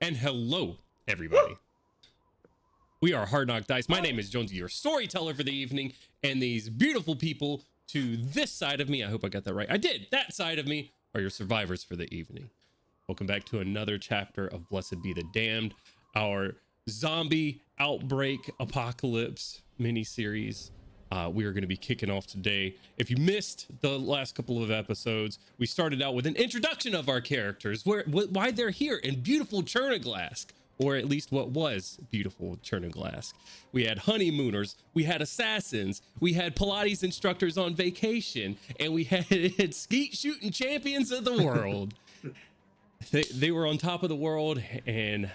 And hello, everybody. We are Hard Knock Dice. My name is Jonesy, your storyteller for the evening, and these beautiful people to this side of me, I hope I got that right. I did. That side of me are your survivors for the evening. Welcome back to another chapter of Blessed Be the Damned, our zombie outbreak apocalypse miniseries. We are going to be kicking off today. If you missed the last couple of episodes, we started out with an introduction of our characters, why they're here in beautiful Chernoglask, or at least what was beautiful Chernoglask. We had honeymooners, we had assassins, we had Pilates instructors on vacation, and we had skeet shooting champions of the world. They were on top of the world, and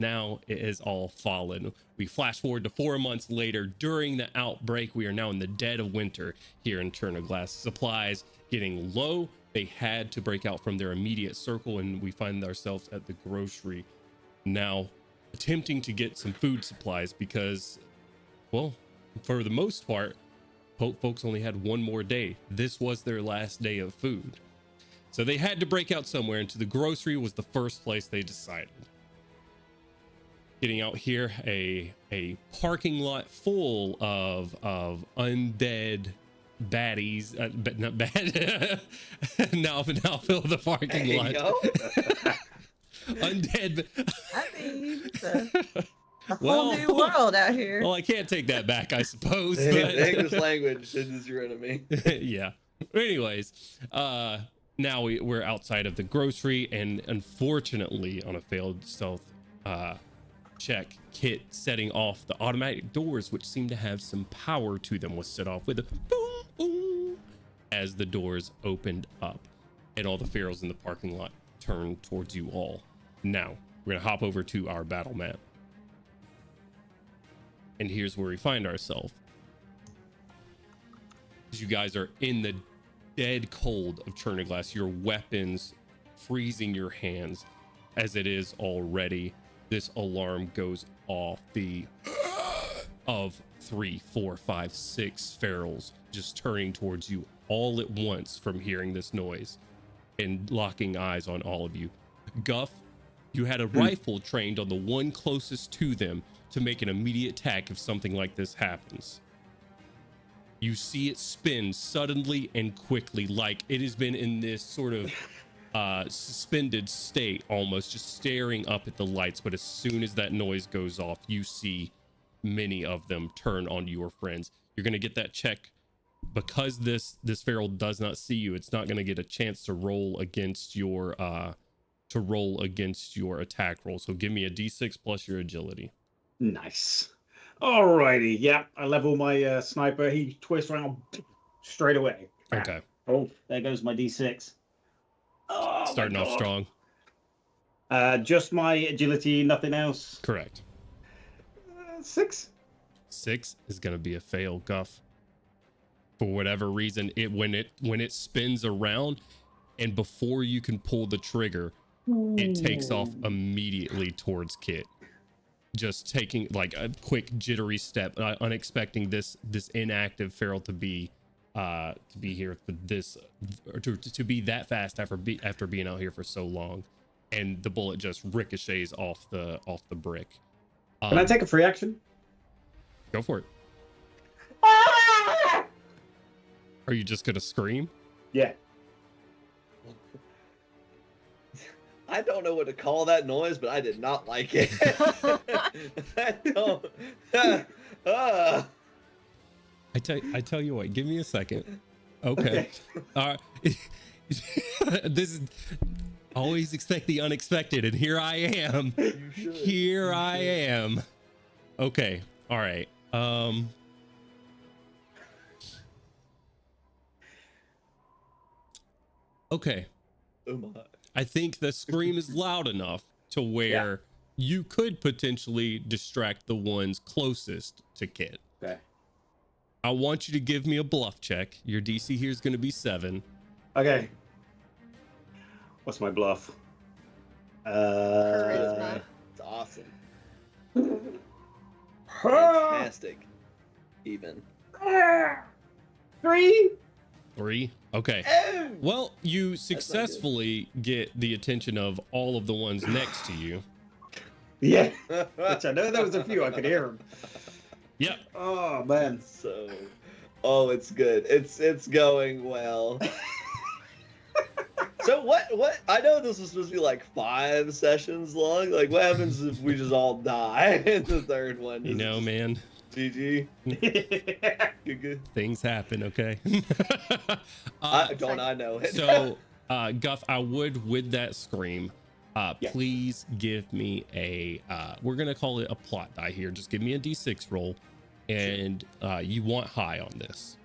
now it has all fallen. We flash forward to 4 months later. During the outbreak, we are now in the dead of winter here in Chernoglask. Supplies getting low. They had to break out from their immediate circle, and we find ourselves at the grocery now, attempting to get some food supplies because, well, for the most part, folks only had one more day. This was their last day of food. So they had to break out somewhere, and to the grocery was the first place they decided. Getting out here, a parking lot full of undead baddies, but not bad. now fill the parking lot. Undead. I mean, it's a whole new world out here. Well, I can't take that back, I suppose. But... The English language is your enemy. Yeah. Anyways, now we're outside of the grocery, and unfortunately, on a failed stealth check, Kit setting off the automatic doors, which seem to have some power to them, was set off with a boom, boom, as the doors opened up, and all the ferals in the parking lot turned towards you all. Now, we're gonna hop over to our battle map. And here's where we find ourselves. You guys are in the dead cold of Chernoglask, your weapons freezing your hands as it is already. This alarm goes off. The of 3, 4, 5, 6 ferals just turning towards you all at once from hearing this noise and locking eyes on all of you. Guff, you had a rifle trained on the one closest to them to make an immediate attack if something like this happens. You see it spin suddenly and quickly, like it has been in this sort of suspended state, almost just staring up at the lights. But as soon as that noise goes off, you see many of them turn on your friends. You're going to get that check because this feral does not see you. It's not going to get a chance to roll against your attack roll. So give me a d6 plus your agility. Nice. Alrighty, yeah, I level my sniper. He twists around straight away. Okay. Oh, there goes my d6. Oh, starting off strong. Just my agility, nothing else. Correct. 6. 6 is going to be a fail, Guff. For whatever reason, when it spins around, and before you can pull the trigger, it takes off immediately towards Kit. Just taking like a quick jittery step, unexpecting this inactive feral to be here for this, or to be that fast after being out here for so long, and the bullet just ricochets off the brick. Can I take a free action? Go for it. Are you just gonna scream? Yeah. I don't know what to call that noise, but I did not like it. I don't. I tell you what. Give me a second. Okay. This is always expect the unexpected, and here I am. Here I am. Okay. All right. Okay. Oh my. I think the scream is loud enough to where you could potentially distract the ones closest to Kit. Okay. I want you to give me a bluff check. Your DC here is going to be 7. Okay. What's my bluff? Charisma. It's awesome. Fantastic. Even. 3. 3. Okay. Oh! Well, you successfully get the attention of all of the ones next to you. Yeah, which I know there was a few. I could hear them. Yep. Oh man. So, oh, it's good. It's going well. So what? I know this was supposed to be like 5 sessions long. Like, what happens if we just all die in the third one? You know, man, GG. Good. things happen. Okay. Don't I know it? So, Guff, I would with that scream. Yeah. Please give me a. We're gonna call it a plot die here. Just give me a d6 roll, and you want high on this.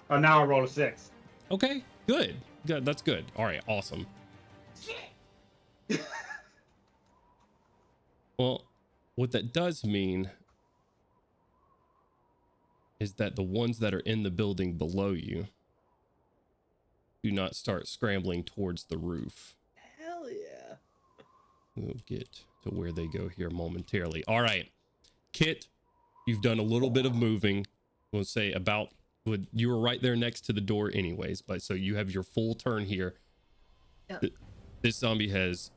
Oh, now I roll a 6. Okay. Good. Good. That's good. All right. Awesome. Well, what that does mean is that the ones that are in the building below you do not start scrambling towards the roof. Hell yeah. We'll get to where they go here momentarily. All right, Kit, you've done a little bit of moving. We'll say about, you were right there next to the door anyways, but so you have your full turn here. Yep. This zombie has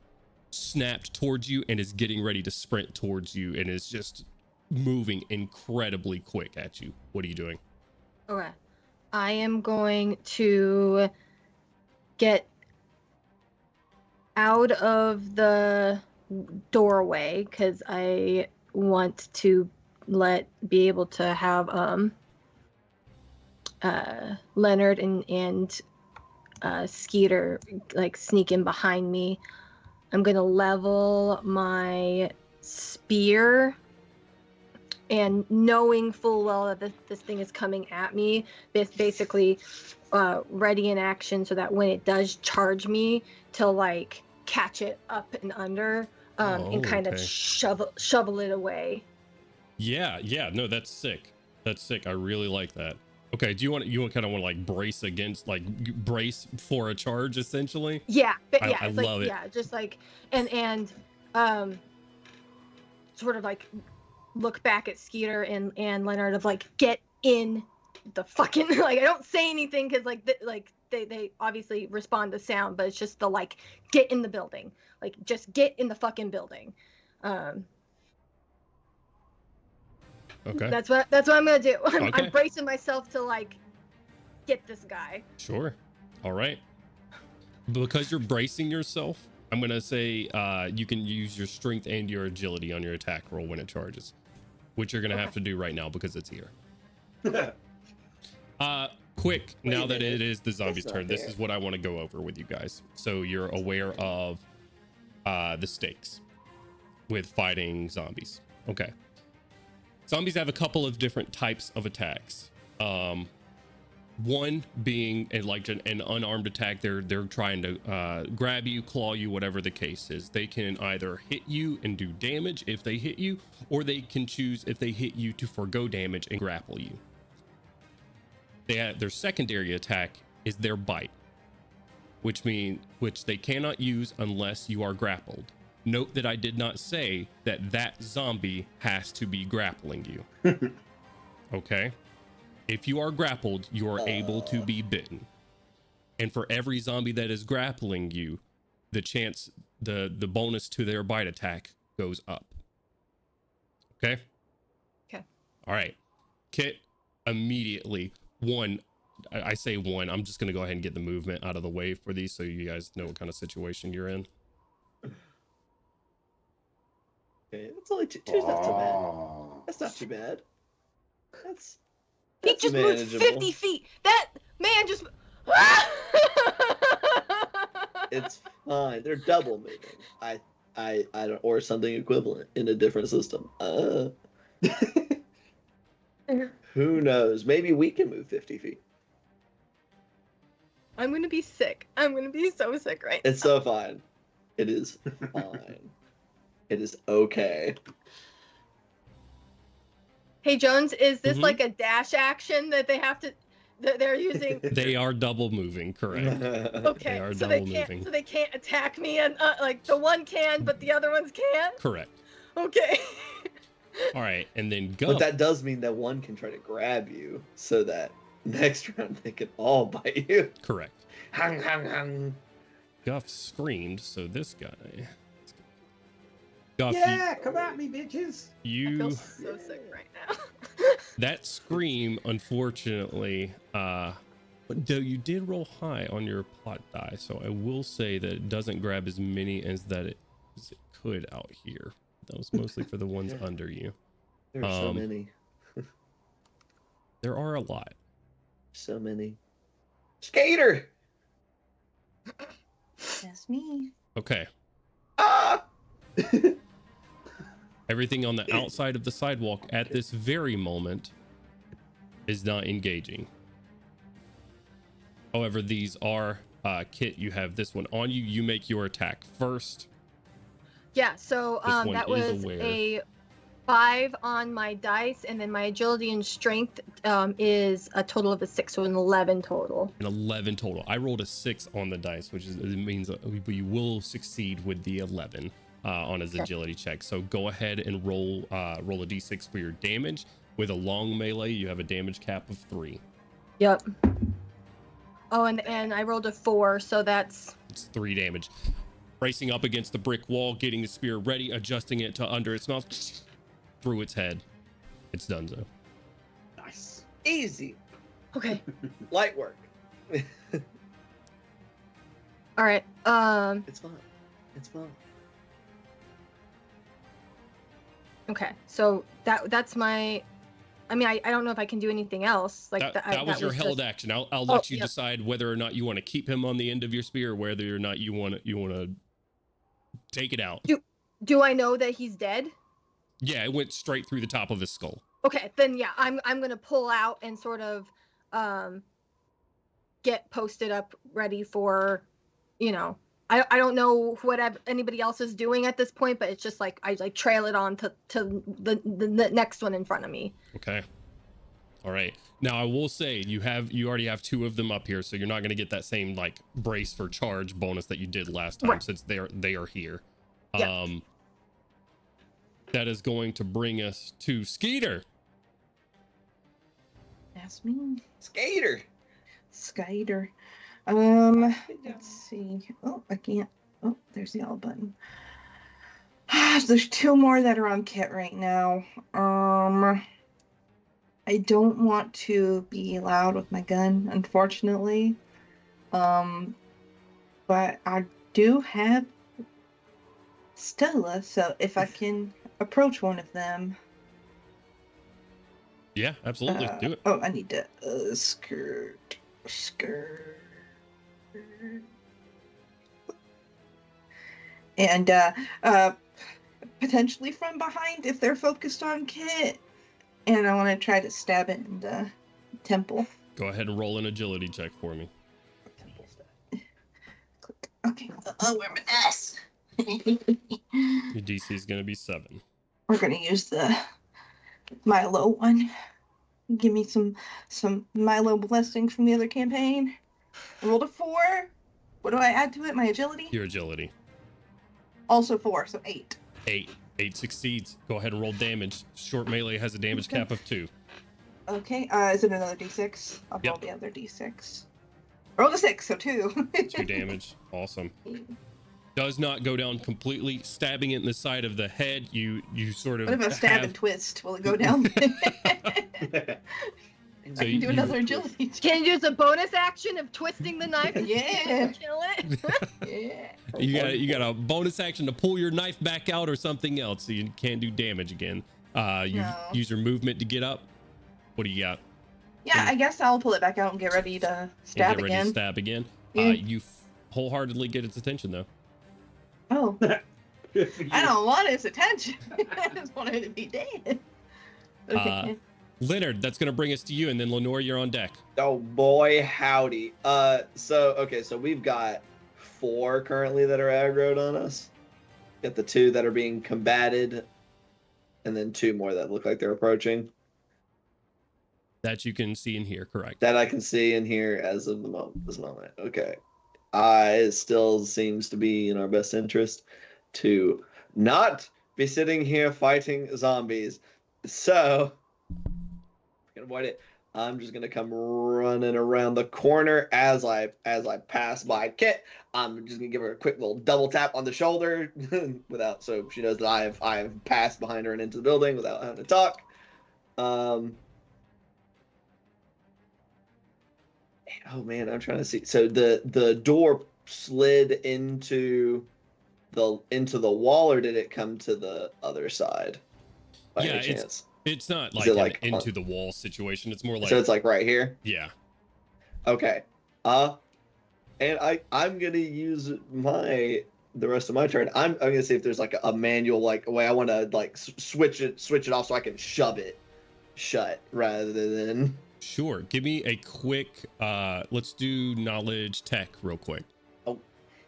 snapped towards you and is getting ready to sprint towards you and is just moving incredibly quick at you. What are you doing? Okay. I am going to get out of the doorway because I want to be able to have Leonard and Skeeter like sneak in behind me. I'm gonna level my spear, and knowing full well that this thing is coming at me, it's basically ready in action so that when it does charge me, to like catch it up and under and kind of shovel it away. Yeah, no, that's sick. That's sick. I really like that. Okay, do you want kind of want to like brace against, like brace for a charge essentially? Yeah, but yeah, I it's love like, it. yeah, just like and sort of like look back at Skeeter and Leonard of like, get in the fucking like, I don't say anything because like they obviously respond to sound, but it's just the like, get in the building, like just get in the fucking building. Okay. That's what I'm gonna do. Okay. I'm bracing myself to like get this guy. Sure. All right. Because you're bracing yourself, I'm gonna say you can use your strength and your agility on your attack roll when it charges, which you're gonna have to do right now because it's here. Quick, now that it is the zombie's turn, this is what I want to go over with you guys, so you're aware of the stakes with fighting zombies. Okay. Zombies have a couple of different types of attacks. One being an unarmed attack. They're trying to grab you, claw you, whatever the case is. They can either hit you and do damage if they hit you, or they can choose, if they hit you, to forgo damage and grapple you. Their secondary attack is their bite, which they cannot use unless you are grappled. Note that I did not say that zombie has to be grappling you. Okay? If you are grappled, you are able to be bitten. And for every zombie that is grappling you, the bonus to their bite attack goes up. Okay? Okay. All right. Kit, immediately, I say one, I'm just going to go ahead and get the movement out of the way for these so you guys know what kind of situation you're in. Okay, that's only two's not so bad. That's not too bad. He just moved 50 feet. That man just. It's fine. They're double moving. I don't, or something equivalent in a different system. Who knows? Maybe we can move 50 feet. I'm gonna be sick. I'm gonna be so sick right now. It's so fine. It is fine. It is okay. Hey Jones, is this like a dash action that they're using? They are double moving, correct? Okay, They are so double they can't. moving. So they can't attack me, and like the one can, but the other ones can't. Correct. Okay. All right, and then Guff. But that does mean that one can try to grab you, so that next round they can all bite you. Correct. Hang, hang, hang. Guff screamed, so this guy. Guff, Yeah, come at me, bitches. I you feel so sick right now. that scream, unfortunately, though you did roll high on your plot die, so I will say that it doesn't grab as many as it could out here. That was mostly for the ones Yeah. under you. There are so many. There are a lot. So many. Skater! That's me. Okay. Ah! Everything on the outside of the sidewalk at this very moment is not engaging. However, these are Kit, you have this one on you. You make your attack first. Yeah, so This one that is was aware. a 5 on my dice, and then my agility and strength is a total of a 6, so an 11 total. An 11 total. I rolled a 6 on the dice, which means you will succeed with the 11 on his agility check. So go ahead and roll a d6 for your damage. With a long melee, you have a damage cap of 3. Yep. Oh, and I rolled a 4, so that's... It's 3 damage. Racing up against the brick wall, getting the spear ready, adjusting it to under its mouth, through its head. It's done so. Nice. Easy. Okay. Light work. All right. It's fun. It's fun. Okay. So that's my... I mean, I don't know if I can do anything else. Like that was your held just... action. I'll let you yep. decide whether or not you want to keep him on the end of your spear, or whether or not you want to take it out. Do I know that he's dead? Yeah, it went straight through the top of his skull. Okay, then yeah, I'm gonna pull out and sort of get posted up, ready for, I don't know what anybody else is doing at this point, but it's just like I like trail it on to the next one in front of me. Okay. All right. Now I will say you already have 2 of them up here, so you're not going to get that same like brace for charge bonus that you did last time, right. since they are here. Yep. That is going to bring us to Skeeter. That's me. Skater. Skater. Let's see. Oh, I can't. Oh, there's the L button. There's 2 more that are on Kit right now. I don't want to be loud with my gun, unfortunately. But I do have Stella, so if I can approach one of them. Yeah, absolutely. Do it. Oh, I need to skirt. And potentially from behind if they're focused on Kit. And I want to try to stab it in the temple. Go ahead and roll an agility check for me. Okay. Oh, where my dice? Your DC is going to be 7. We're gonna use the Milo one. Give me some Milo blessings from the other campaign. I rolled a 4. What do I add to it? My agility? Your agility. Also 4, so 8. 8 succeeds. Go ahead and roll damage. Short melee has a damage cap of 2. Okay, is it another d6? I'll roll Yep. the other d6. Roll a 6, so 2. 2 damage. Awesome. Does not go down completely. Stabbing it in the side of the head, you sort of What about stab and twist? Will it go down? So I can do another agility check. Can you use a bonus action of twisting the knife and Yeah. kill it? Yeah. you got a bonus action to pull your knife back out or something else, so you can't do damage again. You No. use your movement to get up. What do you got? Yeah, I guess I'll pull it back out and get ready to And stab get ready again. to stab again. Yeah. You wholeheartedly get its attention though. Oh, Good for you. I don't want his attention. I just want him to be dead. Okay. Leonard, that's gonna bring us to you, and then Lenore, you're on deck. Oh boy, howdy. So we've got 4 currently that are aggroed on us. Got the 2 that are being combated, and then 2 more that look like they're approaching. That you can see and hear, correct? That I can see and hear as of this moment. Okay. It still seems to be in our best interest to not be sitting here fighting zombies. So we can avoid it. I'm just gonna come running around the corner as I pass by Kit. I'm just gonna give her a quick little double tap on the shoulder without, so she knows that I have passed behind her and into the building without having to talk. Oh man, I'm trying to see. So the door slid into the wall, or did it come to the other side? By any chance? It's not Is like it an into the wall situation. It's more like, so it's like right here. yeah. Okay. And I'm gonna use the rest of my turn. I'm gonna see if there's like a manual like way I want to like switch it off so I can shove it shut rather than. Sure. Give me a quick. Let's do knowledge tech real quick. Oh,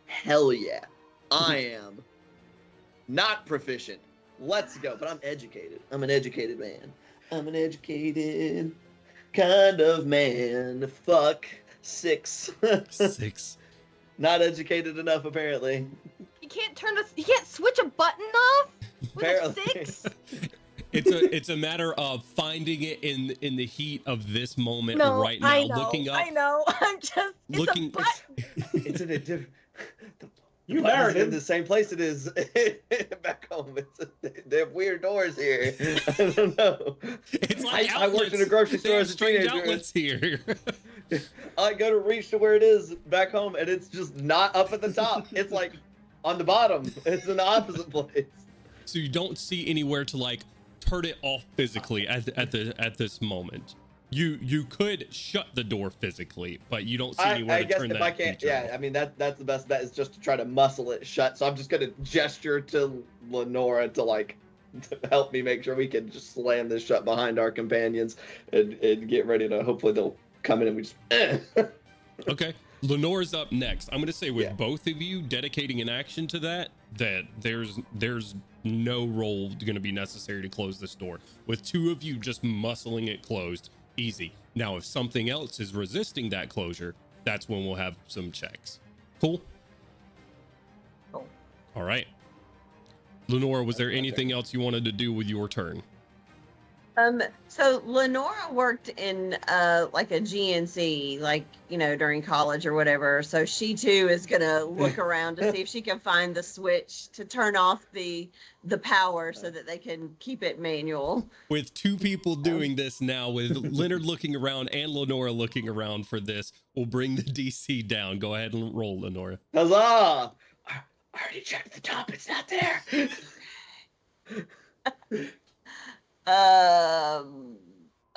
hell yeah! I am not proficient. Let's go. But I'm educated. I'm an educated man. I'm an educated kind of man. Fuck. 6. 6. Not educated enough, apparently. You can't switch a button off with Apparently. a 6. It's a matter of finding it in the heat of this moment No, right now. I know, Looking up. I know. I'm just Looking. It's a button. It's in a different. You It's heard in him. the same place it is back home. They have weird doors here. I don't know. It's like I worked in a grocery store as a strange teenager. outlets here. I go to reach to where it is back home, and it's just not up at the top. It's like on the bottom. It's in the opposite place. So you don't see anywhere to like turn it off physically at this moment. You could shut the door physically, but you don't see anywhere I to guess turn if that I can't, feature yeah, off. I mean that's the best bet is just to try to muscle it shut. So I'm just gonna gesture to Lenora to like to help me make sure we can just slam this shut behind our companions and get ready to. Hopefully they'll come in and we just. Okay, Lenore's up next. I'm gonna say with Yeah. both of you dedicating an action to that there's no roll gonna be necessary to close this door. With 2 of you just muscling it closed, easy. Now, if something else is resisting that closure, that's when we'll have some checks. Cool. Cool. All right. Lenore, was there anything else you wanted to do with your turn? So Lenora worked in like a GNC, like, you know, during college or whatever. So she too is gonna look around to see if she can find the switch to turn off the power so that they can keep it manual. With 2 people doing this now, with Leonard looking around and Lenora looking around for this, we'll bring the DC down. Go ahead and roll, Lenora. Huzzah! I already checked the top. It's not there.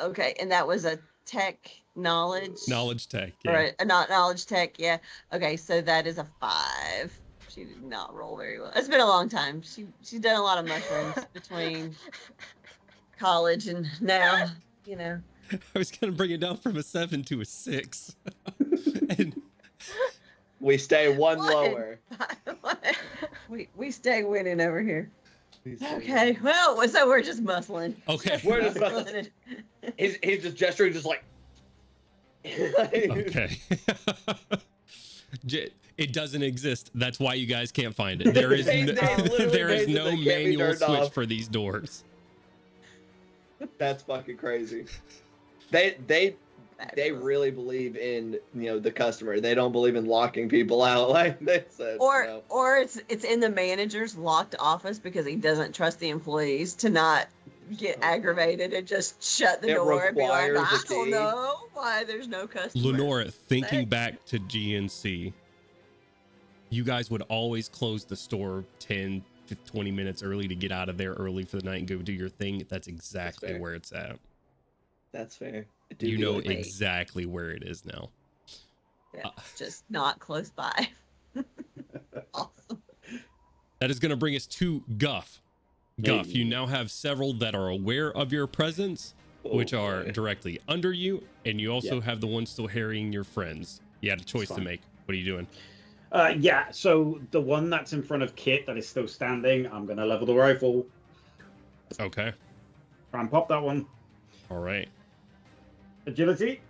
Okay, and that was a tech knowledge. Knowledge tech. Yeah. Or a not knowledge tech, yeah. Okay, so that is a 5. She did not roll very well. It's been a long time. She's done a lot of mushrooms between college and now, you know. I was gonna bring it down from a 7 to a 6. And We stay one What? lower. we stay winning over here. Okay, well, so we're just muscling. okay. We're just muscling. He's just gesturing, just like. Okay. It doesn't exist. That's why you guys can't find it. There is They no, literally there is made it no they can't be manual turned switch off. for these doors. That's fucking crazy. They really believe in the customer. They don't believe in locking people out like they said. Or it's in the manager's locked office because he doesn't trust the employees to not get aggravated and just shut the It door and be like, requires I a don't key. know why there's no customer. Lenora, thinking Thanks. back to GNC, you guys would always close the store 10, 20 minutes early to get out of there early for the night and go do your thing. That's exactly fair. where it's at. That's fair. I do You feel know like- Wait. exactly where it is now. Yeah, just not close by. Awesome. That is going to bring us to Guff. Guff, you Hey. now have several that are aware of your presence, which Oh, are boy. directly under you, and you also Yeah. have the ones still harrying your friends. You had a choice to fine. make. What are you doing? Yeah, so the one that's in front of Kit that is still standing, I'm going to level the rifle. Okay. Try and pop that one. All right. Agility.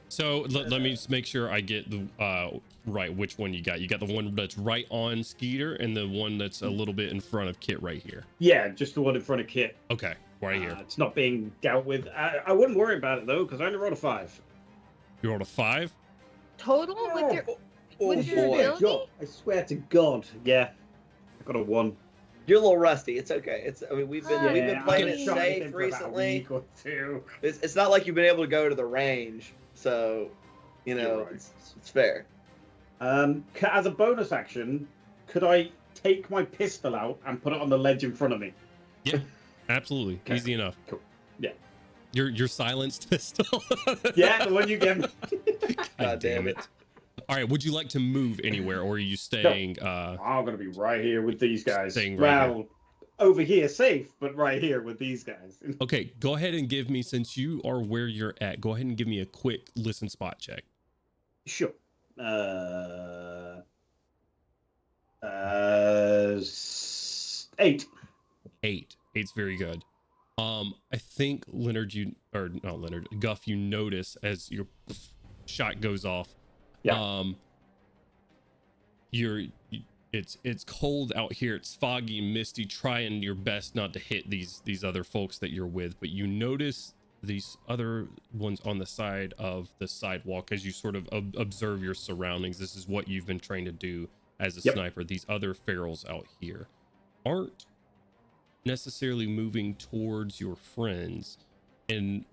So let me just make sure I get the right which one you got. You got the one that's right on Skeeter and the one that's a little bit in front of Kit right here. Yeah, just the one in front of Kit. Okay, right here. It's not being dealt with. I wouldn't worry about it though, because I only rolled a 5. You rolled a 5? Total with your with your boy. ability? I swear to God. Yeah, I got a 1. You're a little rusty. It's okay. I mean, we've been Yeah, playing I it shot safe for about a recently. week or 2. It's not like you've been able to go to the range, so you know You're right. it's fair. As a bonus action, could I take my pistol out and put it on the ledge in front of me? Yeah, absolutely. Okay. Easy enough. Cool. Yeah. Your silenced pistol. Yeah, the one you get. God damn it. All right, would you like to move anywhere, or are you staying? I'm gonna be right here with these guys. Staying right here. Over here safe, but right here with these guys. Okay, go ahead and give me, since you are where you're at, go ahead and give me a quick listen spot check. Sure. 8. 8. 8's very good. I think Guff, you notice as your shot goes off. Yeah. It's cold out here. It's foggy and misty. Trying your best not to hit these other folks that you're with, but you notice these other ones on the side of the sidewalk as you sort of observe your surroundings. This is what you've been trained to do as a sniper. These other ferals out here aren't necessarily moving towards your friends. And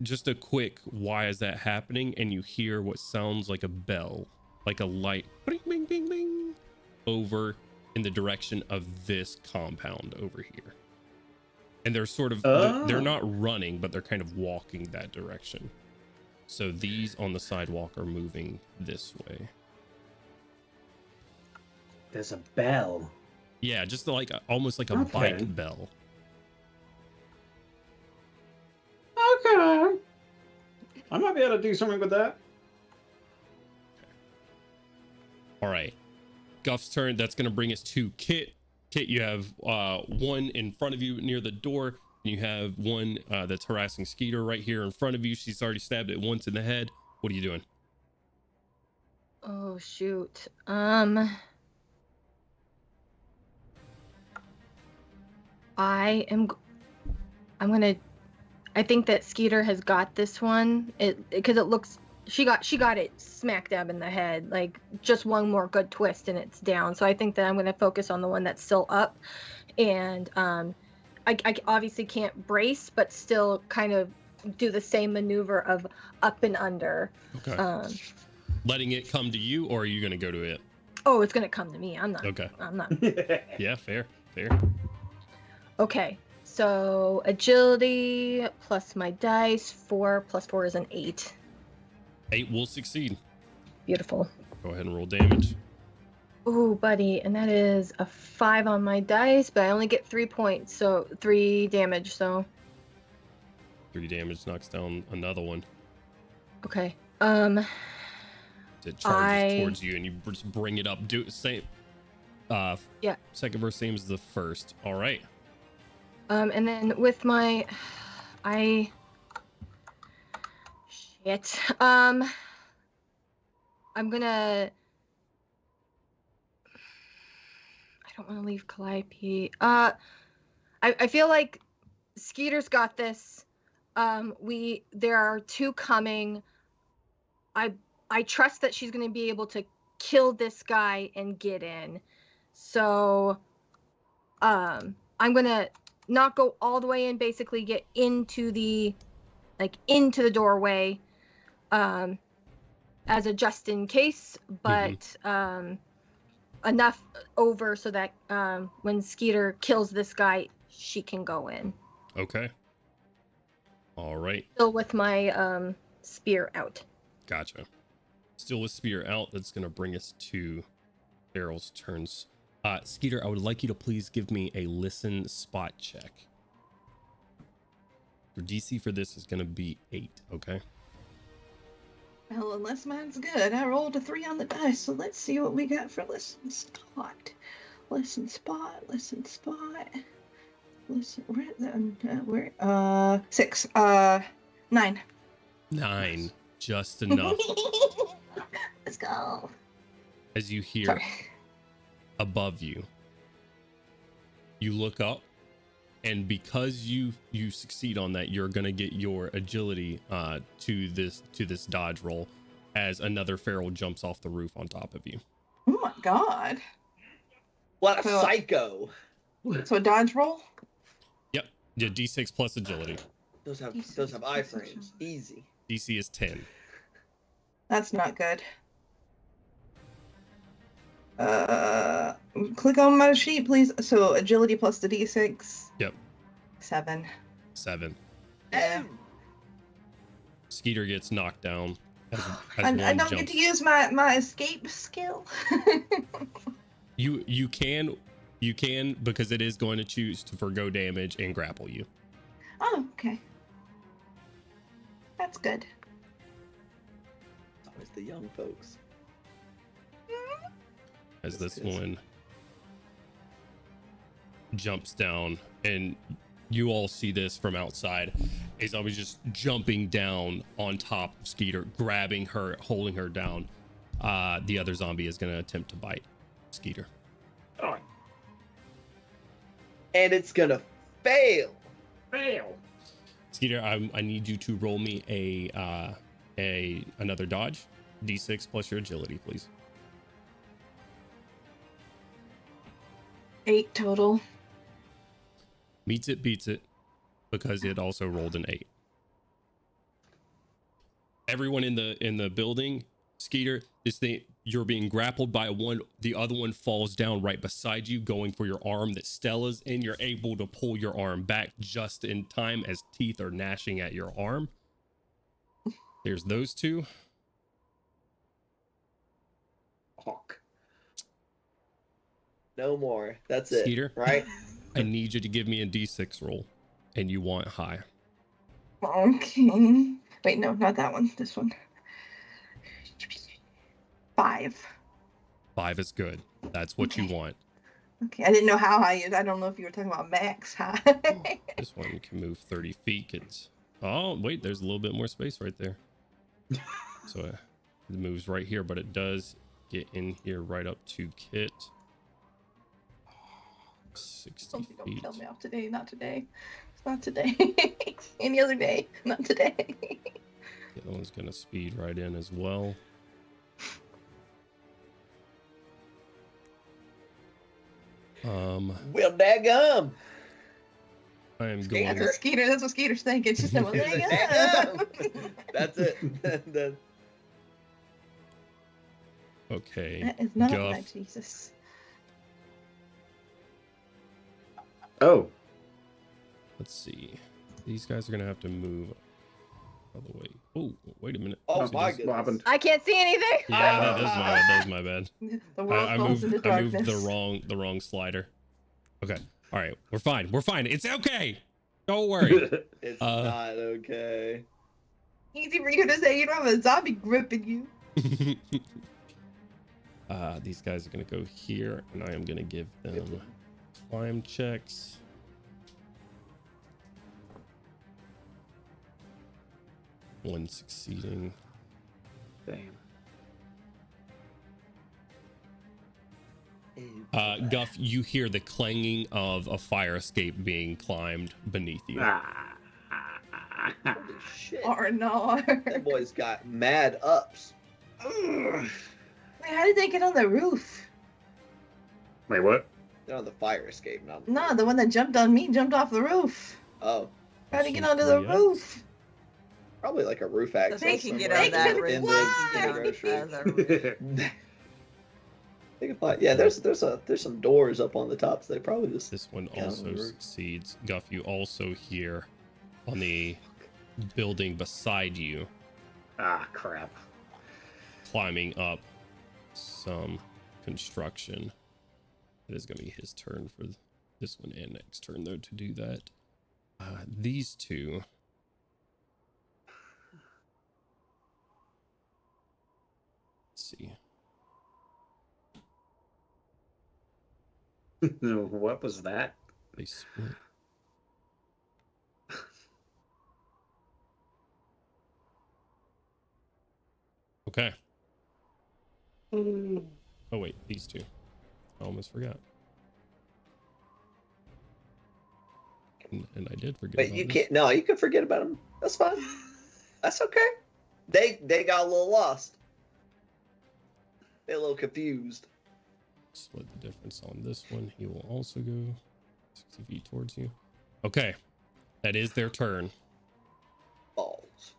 just a quick, why is that happening? And you hear what sounds like a bell, like a light, bing, bing, bing, bing, over in the direction of this compound over here. And they're sort of, they're not running, but they're kind of walking that direction. So these on the sidewalk are moving this way. There's a bell. Yeah, just like almost like a bike bell. Okay. I might be able to do something with that. All right. Guff's turn. That's going to bring us to Kit. Kit, you have one in front of you near the door. And you have one that's harassing Skeeter right here in front of you. She's already stabbed it once in the head. What are you doing? Oh shoot. I think that Skeeter has got this one. Because it looks she got it smack dab in the head. Like just one more good twist and it's down. So I think that I'm gonna focus on the one that's still up. And I obviously can't brace, but still kind of do the same maneuver of up and under. Okay. Letting it come to you, or are you gonna go to it? Oh, it's gonna come to me. I'm not. Yeah, fair. Okay. So agility plus my dice, 4 plus 4 is an 8. 8 will succeed. Beautiful. Go ahead and roll damage. Ooh, buddy, and that is a 5 on my dice, but I only get 3 points, so 3 damage. So 3 damage knocks down another one. okay. It charges towards you, and you just bring it up. Do same. Yeah. Second verse same as the first. All right. And then with my, shit. I'm gonna. I don't want to leave Calliope. I feel like Skeeter's got this. There are 2 coming. I trust that she's gonna be able to kill this guy and get in. So, I'm gonna not go all the way in, basically get into the doorway, as a just in case, but enough over so that when Skeeter kills this guy, she can go in. Okay. All right. Still with my spear out. Gotcha. Still with spear out. That's gonna bring us to Daryl's turns. Skeeter, I would like you to please give me a listen spot check. Your DC for this is gonna be 8. Okay. Well, unless mine's good. I rolled a 3 on the dice, so let's see what we got for listen spot. Listen spot. Listen. Where? 6. 9. 9. just enough Let's go. as you hear Sorry. above you. You look up, and because you succeed on that, you're gonna get your agility to this dodge roll as another feral jumps off the roof on top of you. Oh my god. What a So- psycho! So a dodge roll? Yep, your D6 plus agility. Those have D6 iframes. Easy. DC is 10. That's not good. Click on my sheet, please. So agility plus the D6. Yep. 7. 7. Yeah. Skeeter gets knocked down as I one don't jumps. get to use my escape skill. You can because it is going to choose to forgo damage and grapple you. Oh, okay. That's good. It's always the young folks. As That's this good. one jumps down, and you all see this from outside. Is I was just jumping down on top of Skeeter, grabbing her, holding her down. The other zombie is going to attempt to bite Skeeter. All right. And it's gonna fail. Fail. Skeeter, I need you to roll me another dodge, D6 plus your agility, please. 8 total. Meets it, beats it, because it also rolled an 8. Everyone in the building, Skeeter, this thing, you're being grappled by one. The other one falls down right beside you, going for your arm that Stella's in. You're able to pull your arm back just in time as teeth are gnashing at your arm. There's those two. Hawk. No more. That's it. Skeeter? Right? I need you to give me a D6 roll, and you want high. Okay. Wait, no, not that one. This one. 5. 5 is good. That's what you want. Okay, I didn't know how high. I don't know if you were talking about max high. This one can move 30 feet. It's, oh, wait, there's a little bit more space right there. So it moves right here, but it does get in here right up to Kit. 60 Don't feet. kill me off today. Not today. It's not today. Any other day. Not today. The other one's going to speed right in as well. Well, daggum. I am That's going. what Skeeter. That's what Skeeter's thinking. She said, "Well, there you go." That's it. Okay. That is not Guff. my Jesus. Oh. Let's see. These guys are going to have to move all the way. Oh, wait a minute. Oh Oopsie my daisy. goodness. What happened? I can't see anything. Yeah, that was my bad. The world I falls moved into I moved darkness. the wrong slider. Okay. All right. We're fine. We're fine. It's okay. Don't worry. It's Uh, not okay. Easy for you to say you don't have a zombie gripping you. These guys are gonna go here, and I am gonna give them climb checks. One succeeding. Damn. Guff, you hear the clanging of a fire escape being climbed beneath you. Holy shit. Or no. That boy's got mad ups. Wait, how did they get on the roof? Wait, what? They're on the fire escape, not No, the one that jumped on me jumped off the roof. Oh, How'd he get onto the 3X. roof? probably like a roof So access. they can get somewhere on that They roof. in can the Get on grocery. the roof. They can find, yeah, there's some doors up on the top, so they probably just This one Yeah, also on the roof. succeeds. Guff, you also hear on the building beside you Ah, crap. climbing up some construction. It is going to be his turn for this one and next turn, though, to do that. These two. Let's see. What was that? They split. Okay. Oh wait, these two. I almost forgot. And I did forget But about you this. can't. No, you can forget about them. That's fine. That's okay. They got a little lost. They're a little confused. Split the difference on this one. He will also go 60 feet towards you. Okay. That is their turn. Balls.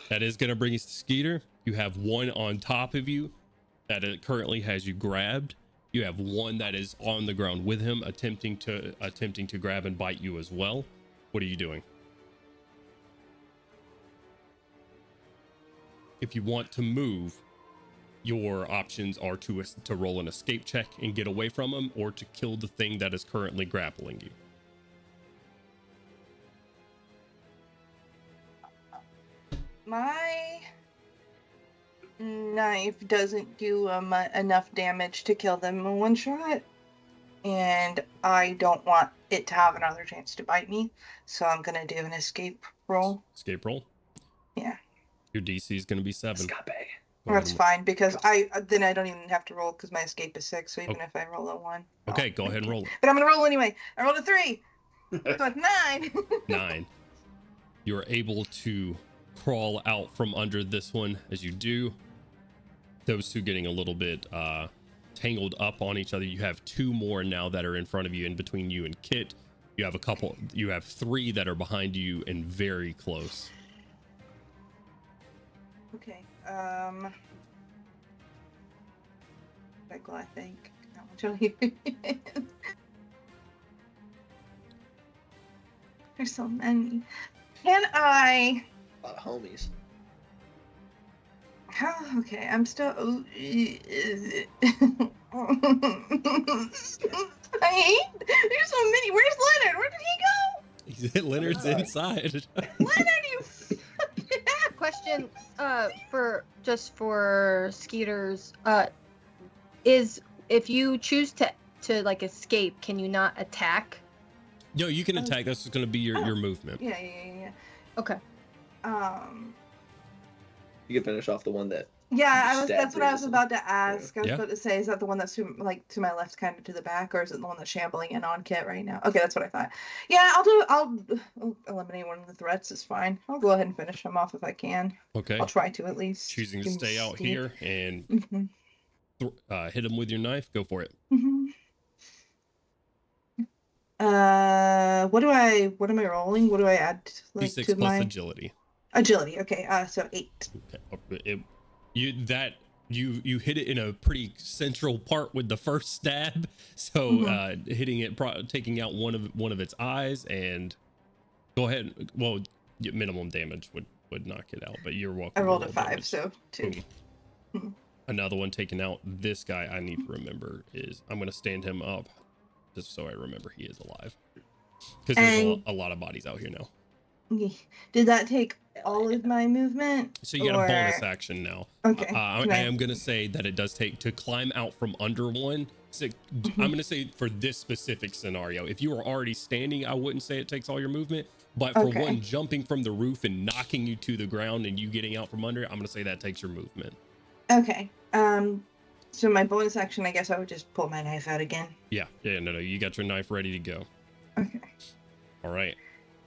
That is going to bring us to Skeeter. You have one on top of you that it currently has you grabbed. You have one that is on the ground with him, attempting to grab and bite you as well. What are you doing? If you want to move, your options are to roll an escape check and get away from him, or to kill the thing that is currently grappling you. My knife doesn't do enough damage to kill them in one shot, and I don't want it to have another chance to bite me, so I'm gonna do an escape roll. Escape roll. Yeah. Your DC is going to be 7. Escape. Go ahead That's and- fine, because I don't even have to roll because my escape is 6, so even if I roll a 1. Okay, I'll go ahead and make it. roll it. But I'm gonna roll anyway. I rolled a 3, so it's 9. 9. You're able to crawl out from under this one. As you do, those two getting a little bit tangled up on each other. You have 2 more now that are in front of you, in between you and Kit. You have 3 that are behind you and very close. Okay. I think. There's so many. Can I? A lot of homies. How? Okay, I'm still. I hate. There's so many. Where's Leonard? Where did he go? Leonard's inside. Leonard, you. Question for Skeeters, is if you choose to like escape, can you not attack? No, you can attack. That's just going to be your movement. Yeah. Okay. You can finish off the one that. Yeah, You that's stabbed what I was previously. about to ask. I was Yeah. about to say, is that the one that's to my left, kind of to the back, or is it the one that's shambling in on Kit right now? Okay, that's what I thought. Yeah, I'll eliminate one of the threats. Is fine. I'll go ahead and finish him off if I can. Okay. I'll try to at least. Choosing to Give him stay out steep. here and Mhm. hit him with your knife. Go for it. Mhm. What am I rolling? What do I add D6 to plus my agility. agility? Okay, so 8. Okay. You hit it in a pretty central part with the first stab, so hitting it, taking out one of its eyes, and go ahead. Well, minimum damage would knock it out, but you're welcome. I to rolled a roll 5, damage. so 2. Boom. Another one taken out. This guy I need to remember is, I'm going to stand him up just so I remember he is alive, because there's And- a lot of bodies out here now. Did that take all of my movement? So you get a bonus or- action now. Okay. I can I- am going to say that it does take to climb out from under one. So I'm going to say for this specific scenario, if you are already standing, I wouldn't say it takes all your movement. But for Okay. one jumping from the roof and knocking you to the ground and you getting out from under it, I'm going to say that takes your movement. Okay. So my bonus action, I guess I would just pull my knife out again. Yeah. No. You got your knife ready to go. Okay. All right.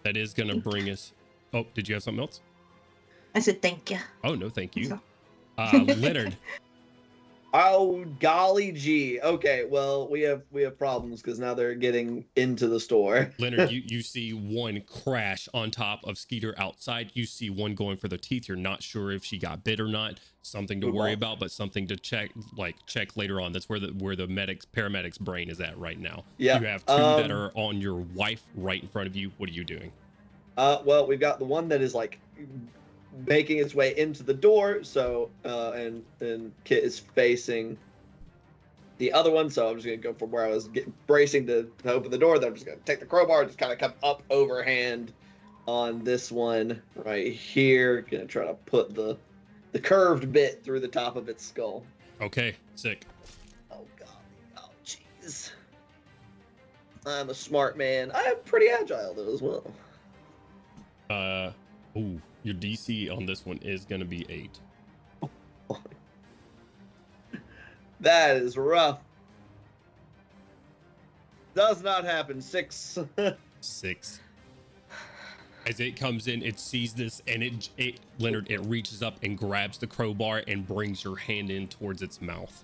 That is going to bring us. Oh, did you have something else? I said thank you. Oh, no, thank you. So- Leonard. Oh golly gee. Okay, well we have problems because now they're getting into the store. Leonard, you see one crash on top of Skeeter outside. You see one going for the teeth. You're not sure if she got bit or not. Something to worry about, but something to check later on. That's where the paramedic's brain is at right now. Yeah. You have 2 that are on your wife right in front of you. What are you doing? Well, we've got the one that is like making its way into the door. So, and Kit is facing the other one. So I'm just gonna go from where I was bracing to open the door. Then I'm just gonna take the crowbar, just kind of come up overhand on this one right here. Gonna try to put the curved bit through the top of its skull. Okay, sick. Oh god. Oh jeez. I'm a smart man. I'm pretty agile though as well. Ooh, your DC on this one is gonna be 8. That is rough. Does not happen. 6. 6. As it comes in, it sees this, and it Leonard, it reaches up and grabs the crowbar and brings your hand in towards its mouth.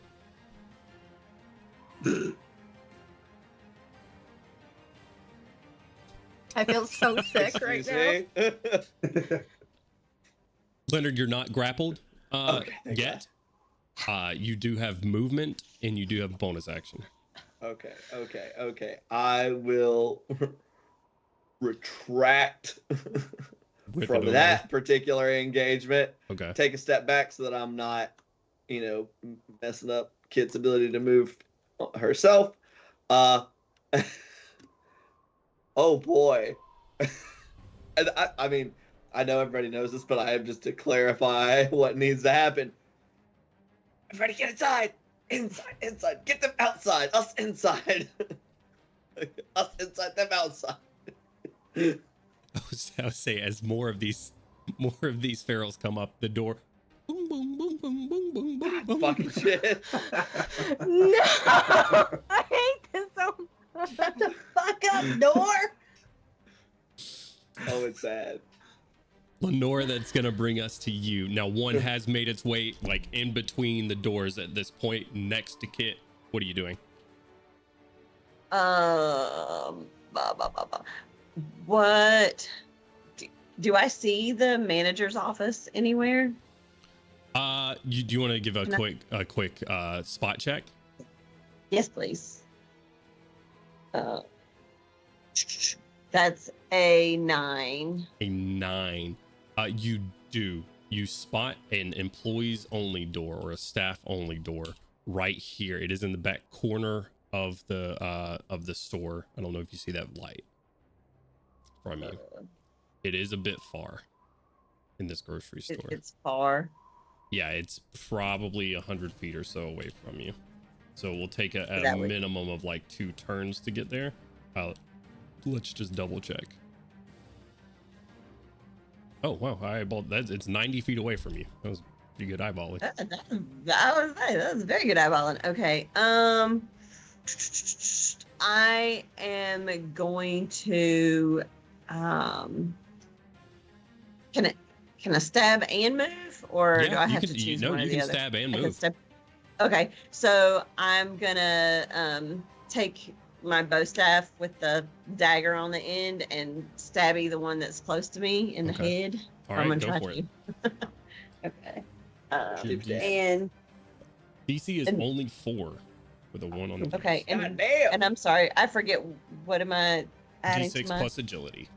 I feel so sick right now. Excuse me? Leonard, you're not grappled Okay, thank yet. You do have movement, and you do have bonus action. Okay. I will retract Whip it from over. that particular engagement. Okay. Take a step back so that I'm not, messing up Kit's ability to move herself. Oh boy. And I mean, I know everybody knows this, but I have just to clarify what needs to happen. Everybody get inside. Inside. Get them outside. Us inside. Us inside, them outside. I would say as more of these ferals come up, the door. Boom, boom, boom, boom, boom, boom, boom, boom. Fucking shit. No, I hate this so much. Shut the fuck up, door. Oh, it's sad. Lenora, that's gonna bring us to you. Now, one has made its way like in between the doors at this point, next to Kit. What are you doing? What do I see the manager's office anywhere? Do you want to give a quick spot check? Yes, please. That's a 9. A 9. You do. You spot an employees only door or a staff only door right here. It is in the back corner of the store. I don't know if you see that light from you. It is a bit far in this grocery store. It's far. Yeah, it's probably 100 feet or so away from you. So we'll take a minimum of like 2 turns to get there. Let's just double check. Oh wow, I eyeballed that. It's 90 feet away from you. That was pretty good eyeballing. That was very good eyeballing. Okay. I am going to can I stab and move, or do I have to choose one or the other? Stab and move. Okay, so I'm gonna take my bow staff with the dagger on the end and stabby the one that's close to me in the head. All right, go for it. Okay. And DC is only 4 with a 1 on the okay, God damn. and I'm sorry, I forget what am I adding D6 to my plus agility.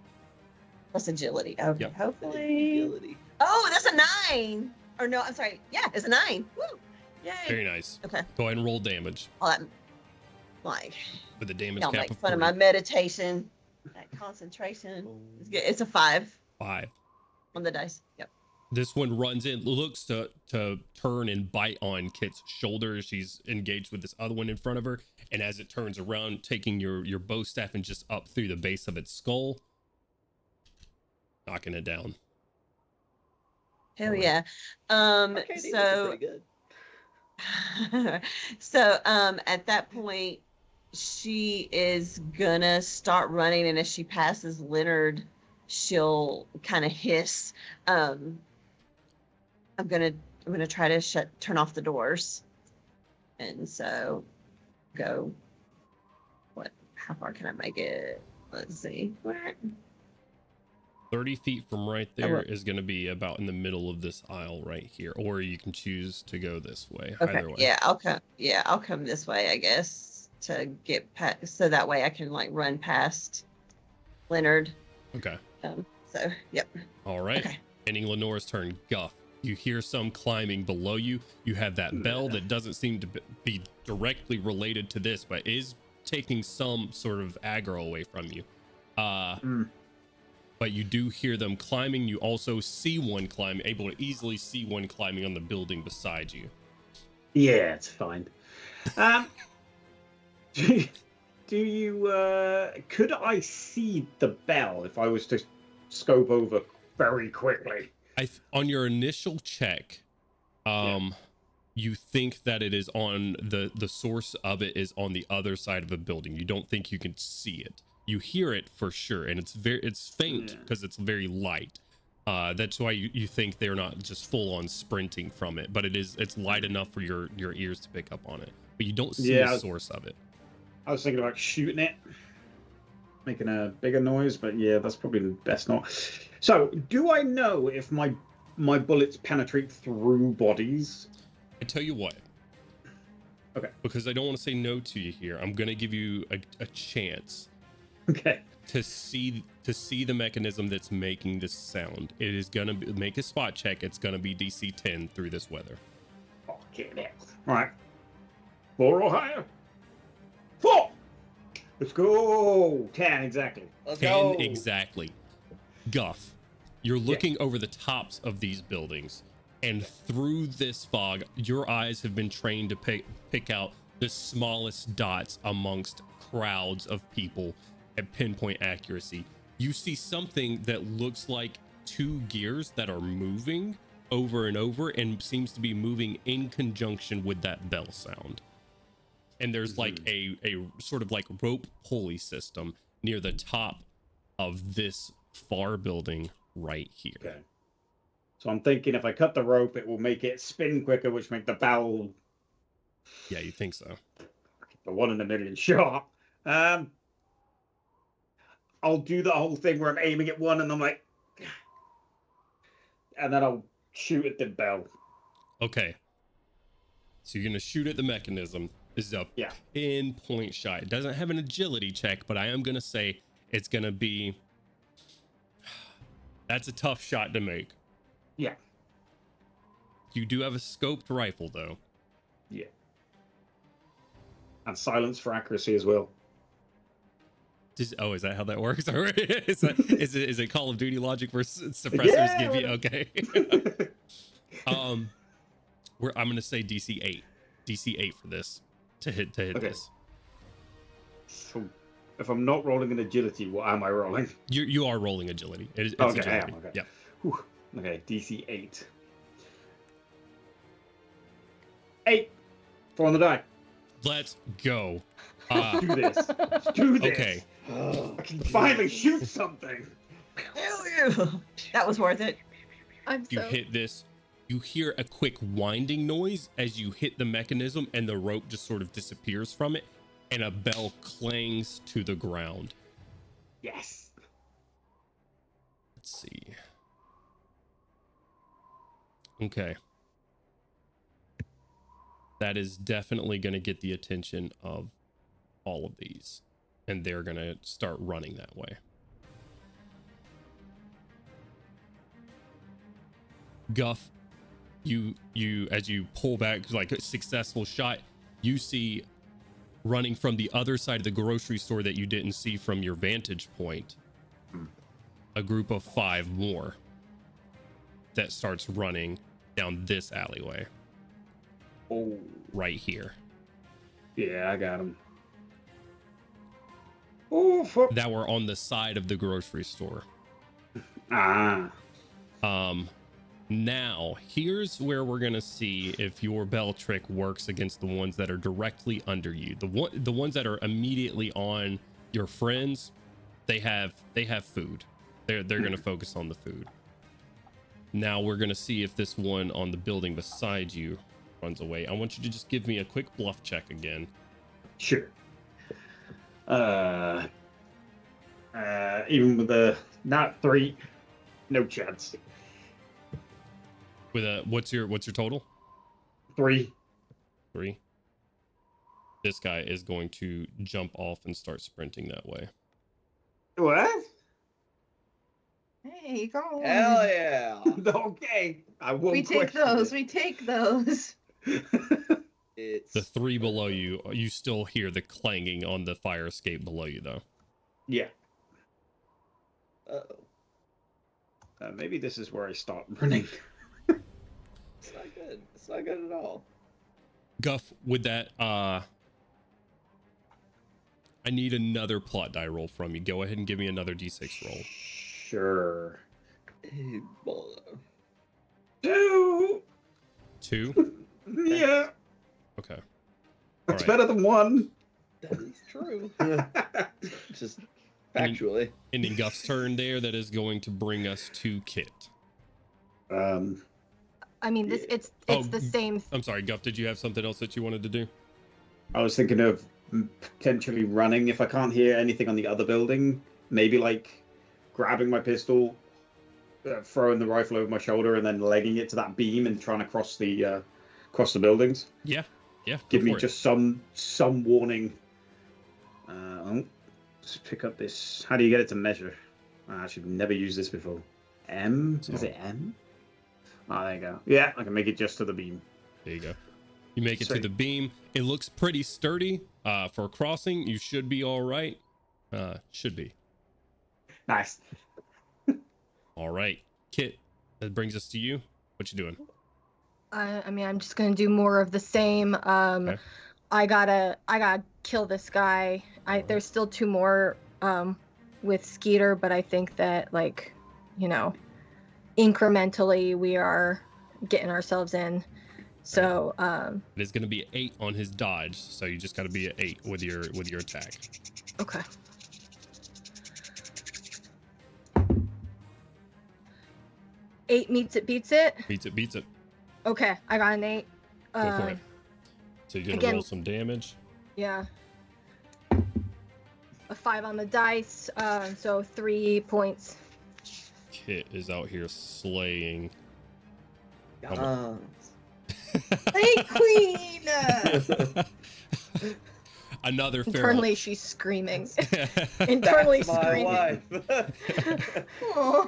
plus agility. Okay, Yep. hopefully. Agility. Oh, that's a 9. Or no, I'm sorry. Yeah, it's a 9. Woo! Yay. Very nice. Okay. Go ahead and roll damage Well, I'm like, with the damage don't cap make of fun of 3. my meditation. That concentration. It's good. It's a 5 5. on the dice. Yep. This one runs in, looks to turn and bite on Kit's shoulder. She's engaged with this other one in front of her, and as it turns around, taking your bow staff and just up through the base of its skull, knocking it down. Hell Alright. yeah. Arcade So pretty good. so at that point she is gonna start running, and as she passes Leonard, she'll kind of hiss. I'm gonna try to turn off the doors, and so go. How far can I make it? Let's see. 30 feet from right there is going to be about in the middle of this aisle right here, or you can choose to go this way. Okay. Either way. Yeah, I'll come this way, I guess, to get past, so that way I can like run past Leonard. Okay. So yep. All right. Okay. Ending Lenore's turn. Guff. You hear some climbing below you. You have that bell that doesn't seem to be directly related to this, but is taking some sort of aggro away from you. But you do hear them climbing. You also see one climb, able to easily see one climbing on the building beside you. Yeah, it's fine. Do you could I see the bell if I was to scope over very quickly? On your initial check, you think that it is on the source of it is on the other side of a building. You don't think you can see it. You hear it for sure, and it's faint because it's very light. That's why you think they're not just full on sprinting from it, but it's light enough for your ears to pick up on it. But you don't see a source of it. I was thinking about shooting it, making a bigger noise, but yeah, that's probably the best not. So, do I know if my bullets penetrate through bodies? I tell you what. Okay. Because I don't want to say no to you here. I'm gonna give you a chance. Okay. To see the mechanism that's making this sound. It is gonna make a spot check. It's gonna be DC 10 through this weather. Okay, all right. 4 or higher. 4. Let's go. 10 exactly. Let's 10 go. exactly. Guff, you're looking over the tops of these buildings, and through this fog, your eyes have been trained to pick out the smallest dots amongst crowds of people at pinpoint accuracy. You see something that looks like 2 gears that are moving over and over and seems to be moving in conjunction with that bell sound. And there's like a sort of like rope pulley system near the top of this far building right here. Okay. So I'm thinking if I cut the rope, it will make it spin quicker, which make the bell. Yeah, you think so? The 1 in a million shot. I'll do the whole thing where I'm aiming at one and I'm like, and then I'll shoot at the bell. Okay. So you're gonna shoot at the mechanism. This is a pinpoint shot. It doesn't have an agility check, but I am gonna say it's gonna be. That's a tough shot to make. Yeah. You do have a scoped rifle, though. Yeah. And silence for accuracy as well. Is that how that works? is it Call of Duty logic where suppressors give you? Okay. I'm gonna say DC 8 for this to hit this. So if I'm not rolling an agility, what am I rolling? You are rolling agility. It's okay, agility. I am. Okay. Yeah. Whew. Okay, DC 8. 8. 4 on the die. Let's go. Let's do this. Let's do this. Okay. I can finally shoot something. That was worth it. You hit this. You hear a quick winding noise as you hit the mechanism, and the rope just sort of disappears from it, and a bell clangs to the ground. Yes. Let's see. Okay. That is definitely going to get the attention of all of these, and they're going to start running that way. Guff, you as you pull back like a successful shot, you see running from the other side of the grocery store that you didn't see from your vantage point a group of 5 more that starts running down this alleyway. Oh, right here. Yeah, I got him. Oh, fuck. That were on the side of the grocery store. Ah. Now, here's where we're gonna see if your bell trick works against the ones that are directly under you. The ones that are immediately on your friends, they have food. They're gonna focus on the food. Now we're gonna see if this one on the building beside you runs away. I want you to just give me a quick bluff check again. Sure. Even with a not 3, no chance. With a what's your total? 3. 3. This guy is going to jump off and start sprinting that way. What? Hey, go on. Hell yeah. Okay. I won't We take question those. it. We take those. It's The 3 below you, you still hear the clanging on the fire escape below you, though. Yeah. Uh-oh. Maybe this is where I start running. It's not good. It's not good at all. Guff, with that, I need another plot die roll from you. Go ahead and give me another d6 roll. Sure. Hey, boy. 2. 2? Yeah, Okay. that's Alright. better than 1. That is true. Just factually. Ending Guff's turn there. That is going to bring us to Kit. I mean, this Yeah. it's Oh, the same. I'm sorry, Guff. Did you have something else that you wanted to do? I was thinking of potentially running if I can't hear anything on the other building. Maybe like grabbing my pistol, throwing the rifle over my shoulder, and then legging it to that beam and trying to cross the buildings. Yeah. Give me for it. just some warning. Let's pick up this. How do you get it to measure? I actually never used this before. M? Is it M? Oh, there you go. Yeah, I can make it just to the beam. There you go. You make it to Sweet. the beam. It looks pretty sturdy. For crossing, you should be all right. Should be. Nice. All right, Kit. That brings us to you. What you doing? I mean, I'm just gonna do more of the same. Okay. I gotta kill this guy. There's still 2 more with Skeeter, but I think that, like, incrementally we are getting ourselves in. So It is going to be an 8 on his dodge, so you just got to be an 8 with your attack. okay. Eight beats it. Beats it. Okay, I got an 8. Go for it. So you're gonna again- roll some damage. Yeah. A 5 on the dice, so 3 points. Kit is out here slaying. Hey, Queen! Another feral. Internally, she's screaming. Internally That's my screaming. wife. Aw.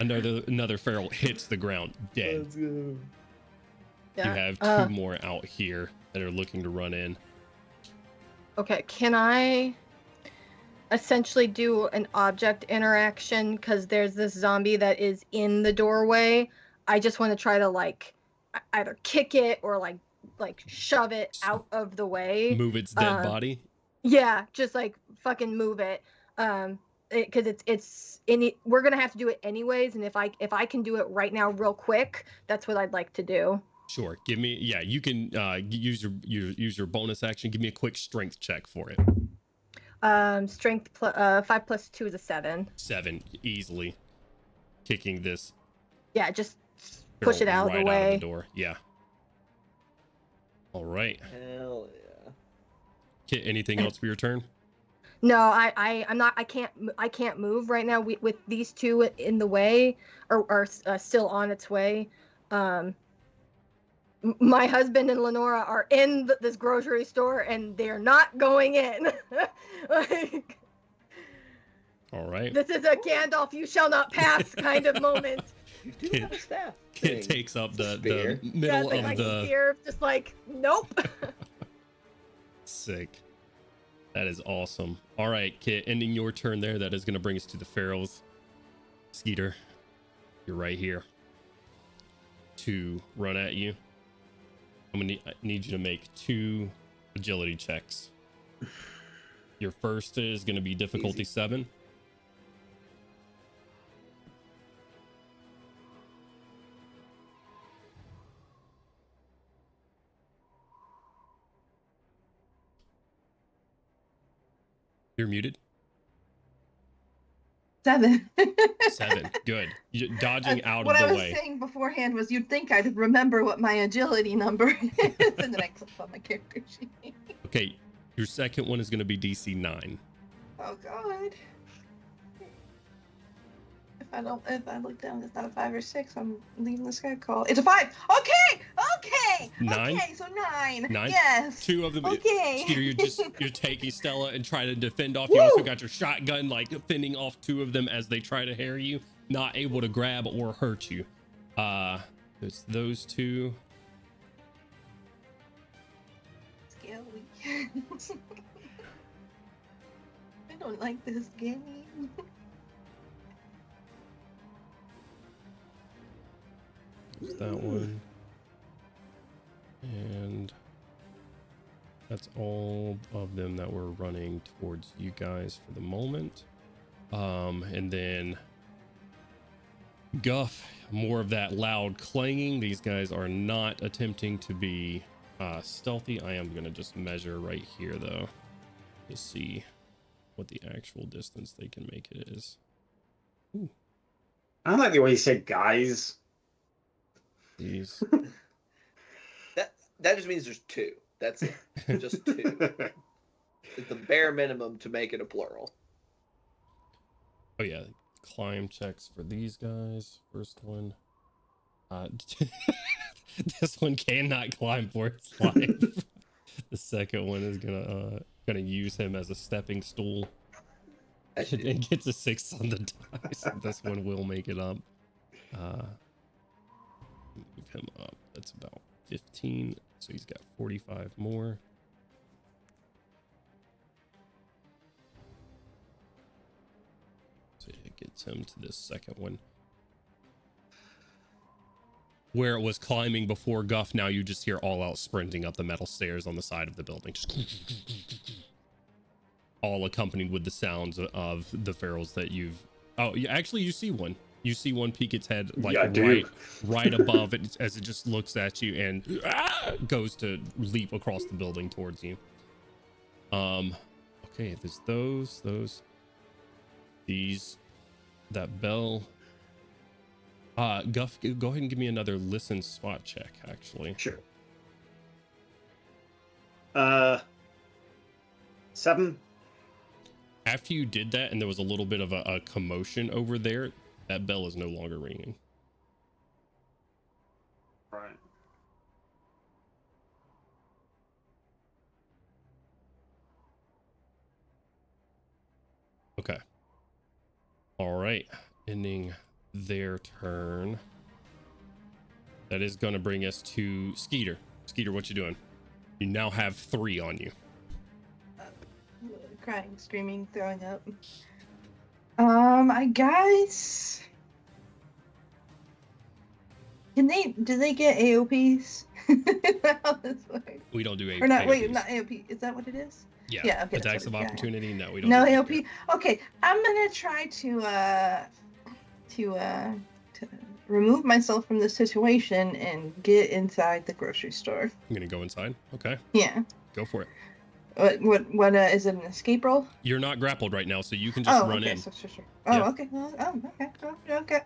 another feral hits the ground dead. Let's go. Yeah. You have 2 more out here that are looking to run in. Okay, can I essentially do an object interaction? Because there's this zombie that is in the doorway. I just want to try to, like, either kick it or like shove it out of the way. Move its dead body. Yeah, just like fucking move it. Because we're gonna have to do it anyways, and if I can do it right now real quick, that's what I'd like to do. Sure. Give me. Yeah, you can use your bonus action. Give me a quick strength check for it. Strength 5 plus 2 is a 7. 7 easily. Kicking this. Yeah, just push it out of the way. Out of the door. Yeah. All right. Hell yeah. Kit, anything else for your turn? No, I'm not. I can't move right now. With these 2 in the way, or still on its way. My husband and Lenora are in this grocery store, and they're not going in. Like, All right. this is a Gandalf, you shall not pass kind of moment. You do have a staff. Kit thing. takes up the Spear. middle Like, of I the can hear just like, nope. sick. That is awesome. All right, Kit, ending your turn there. That is going to bring us to the ferals. Skeeter, you're right here to run at you. I'm gonna need you to make 2 agility checks. Your first is going to be difficulty 7. You're muted. 7. 7. Good. You're dodging out What of I the was way. saying beforehand was you'd think I'd remember what my agility number is, and then I click on my character sheet. Okay. Your second one is going to be DC 9. Oh God. If I look down, it's not a 5 or 6. I'm leaving the sky call. It's a 5. Okay. 9? Okay, so 9. 9? Yes. 2 of them. Okay. Skeeter, you're taking Stella and trying to defend off. You also got your shotgun, like fending off 2 of them as they try to harry you, not able to grab or hurt you. There's those 2. Skelly. I don't like this game. There's that one. And that's all of them that were running towards you guys for the moment. And then Guff, more of that loud clanging. These guys are not attempting to be stealthy. I am going to just measure right here, though, to see what the actual distance they can make it is. Ooh. I don't like the way you said guys. These. That just means there's two. That's it. Just two. It's the bare minimum to make it a plural. Oh yeah, climb checks for these guys. First one. This one cannot climb for its life. The second one is gonna use him as a stepping stool. And gets a 6 on the dice. This one will make it up. Move him up. That's about 15. So he's got 45 more. So it gets him to this second one. Where it was climbing before Guff, now you just hear all out sprinting up the metal stairs on the side of the building. Just all accompanied with the sounds of the ferals that you've... Oh, actually, you see one. You see one peek its head like right above it as it just looks at you and goes to leap across the building towards you. Okay, there's those, these, that bell. Guff, go ahead and give me another listen spot check, actually. Sure. 7. After you did that and there was a little bit of a commotion over there, that bell is no longer ringing. Right. Okay. All right. Ending their turn. That is going to bring us to Skeeter. Skeeter, what you doing? You now have 3 on you. Crying, screaming, throwing up. I guess. Do they get AOPs? How this works? We don't do AOP. Or not? Wait, not AOP. Is that what it is? Yeah. Yeah. Okay. Attacks of opportunity. No, we don't. No do AOP. Okay, I'm gonna try to remove myself from the situation and get inside the grocery store. I'm gonna go inside. Okay. Yeah. Go for it. What is it, an escape roll? You're not grappled right now, so you can just run in. So sure. Oh, Yeah. okay. Okay.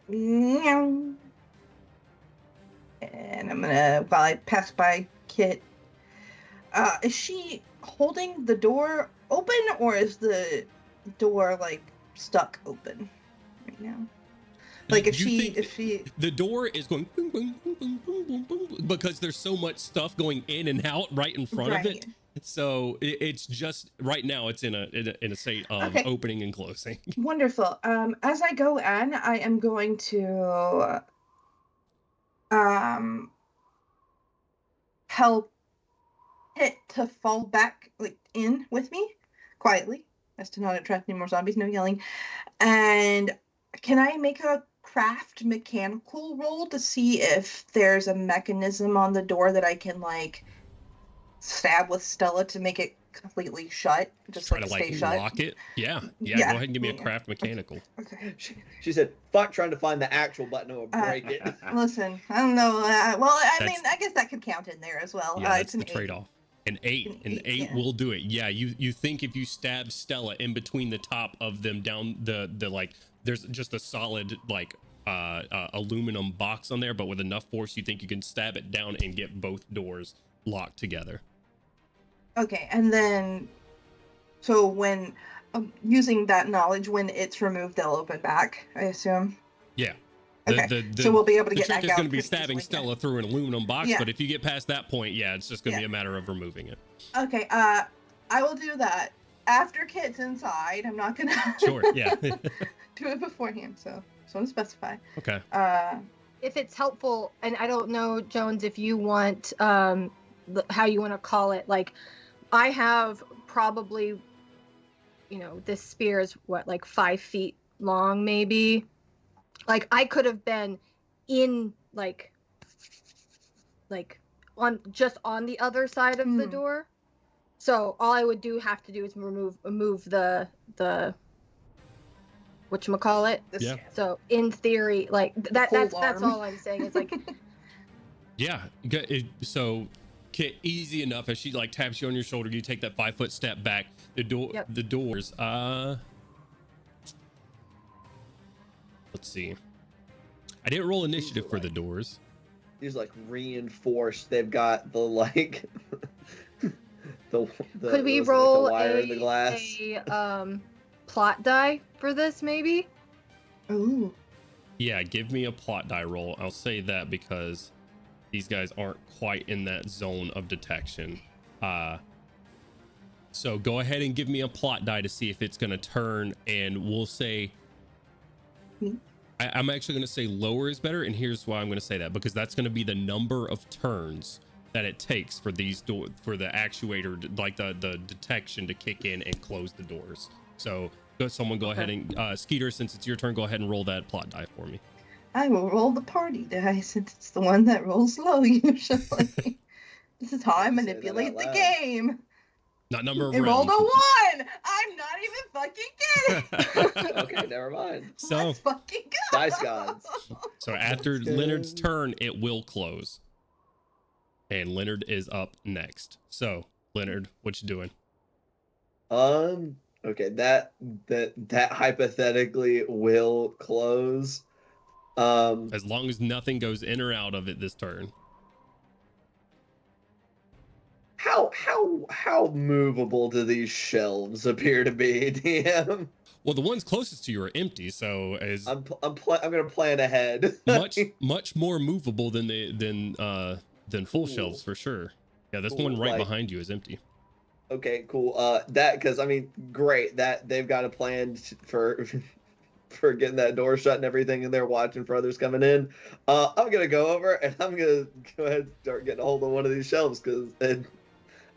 And I'm gonna, while I pass by Kit, is she holding the door open, or is the door like stuck open right now? Like if she the door is going boom, boom, boom, boom, boom, boom, boom, because there's so much stuff going in and out right in front of it. So it's just right now it's in a state of opening and closing. Wonderful. As I go in, I am going to help it to fall back like in with me quietly, as to not attract any more zombies. No yelling. And can I make a craft mechanical roll to see if there's a mechanism on the door that I can like stab with Stella to make it completely shut, just try like to stay like shut? lock it. Yeah. Go ahead and give me a craft mechanical. Okay. She said, "Fuck trying to find the actual button or break it." Listen, I don't know. Well, I mean, I guess that could count in there as well. Yeah, it's that's the trade-off. An 8. An 8 will do it. Yeah, you think if you stab Stella in between the top of them down the like, there's just a solid like aluminum box on there, but with enough force, you think you can stab it down and get both doors locked together. Okay, and then, so when using that knowledge, when it's removed, they'll open back, I assume. Yeah. Okay. So we'll be able to get back out. The trick is going to be stabbing Stella through an aluminum box, Yeah. but if you get past that point, yeah, it's just going to be a matter of removing it. Okay. I will do that after Kit's inside. I'm not gonna. Sure. Yeah. do it beforehand. So just want to specify. Okay. If it's helpful, and I don't know, Jones, if you want how you want to call it, like I have probably, this spear is what, like 5 feet long, maybe. Like I could have been in like on the other side of the door. So all I would have to do is move the whatchamacallit. Yeah. So in theory, like that's Polearm. all I'm saying. It's like Yeah. So Kit, easy enough as she like taps you on your shoulder, you take that 5-foot step back. Yep. The doors. Let's see. I didn't roll initiative for the doors. These like reinforced. They've got the like the could we was it, like, the roll wire in the glass. a plot die for this maybe? Ooh. Yeah, give me a plot die roll. I'll say that because these guys aren't quite in that zone of detection. So go ahead and give me a plot die to see if it's going to turn, and we'll say I'm actually going to say lower is better, and here's why I'm going to say that, because that's going to be the number of turns that it takes for these for the actuator, like the detection to kick in and close the doors. So someone go ahead and Skeeter, since it's your turn, go ahead and roll that plot die for me. I will roll the party die since it's the one that rolls low usually. This is how I Say that manipulate out the loud. game. Not number of It rolled a rounds. 1. I'm not even fucking kidding. Okay, never mind. So Let's fucking go. Dice gods. So after Sounds good. Leonard's turn, it will close. And Leonard is up next. So, Leonard, what you doing? Okay, that hypothetically will close. As long as nothing goes in or out of it this turn. How movable do these shelves appear to be, DM? Well, the ones closest to you are empty, so as I'm gonna plan ahead. much more movable than full Cool. shelves for sure. Yeah, this Cool, one right like- behind you is empty. Okay, cool. That because I mean, great that they've got a plan for for getting that door shut and everything, and they're watching for others coming in. I'm gonna go over and I'm gonna go ahead and start getting a hold of one of these shelves because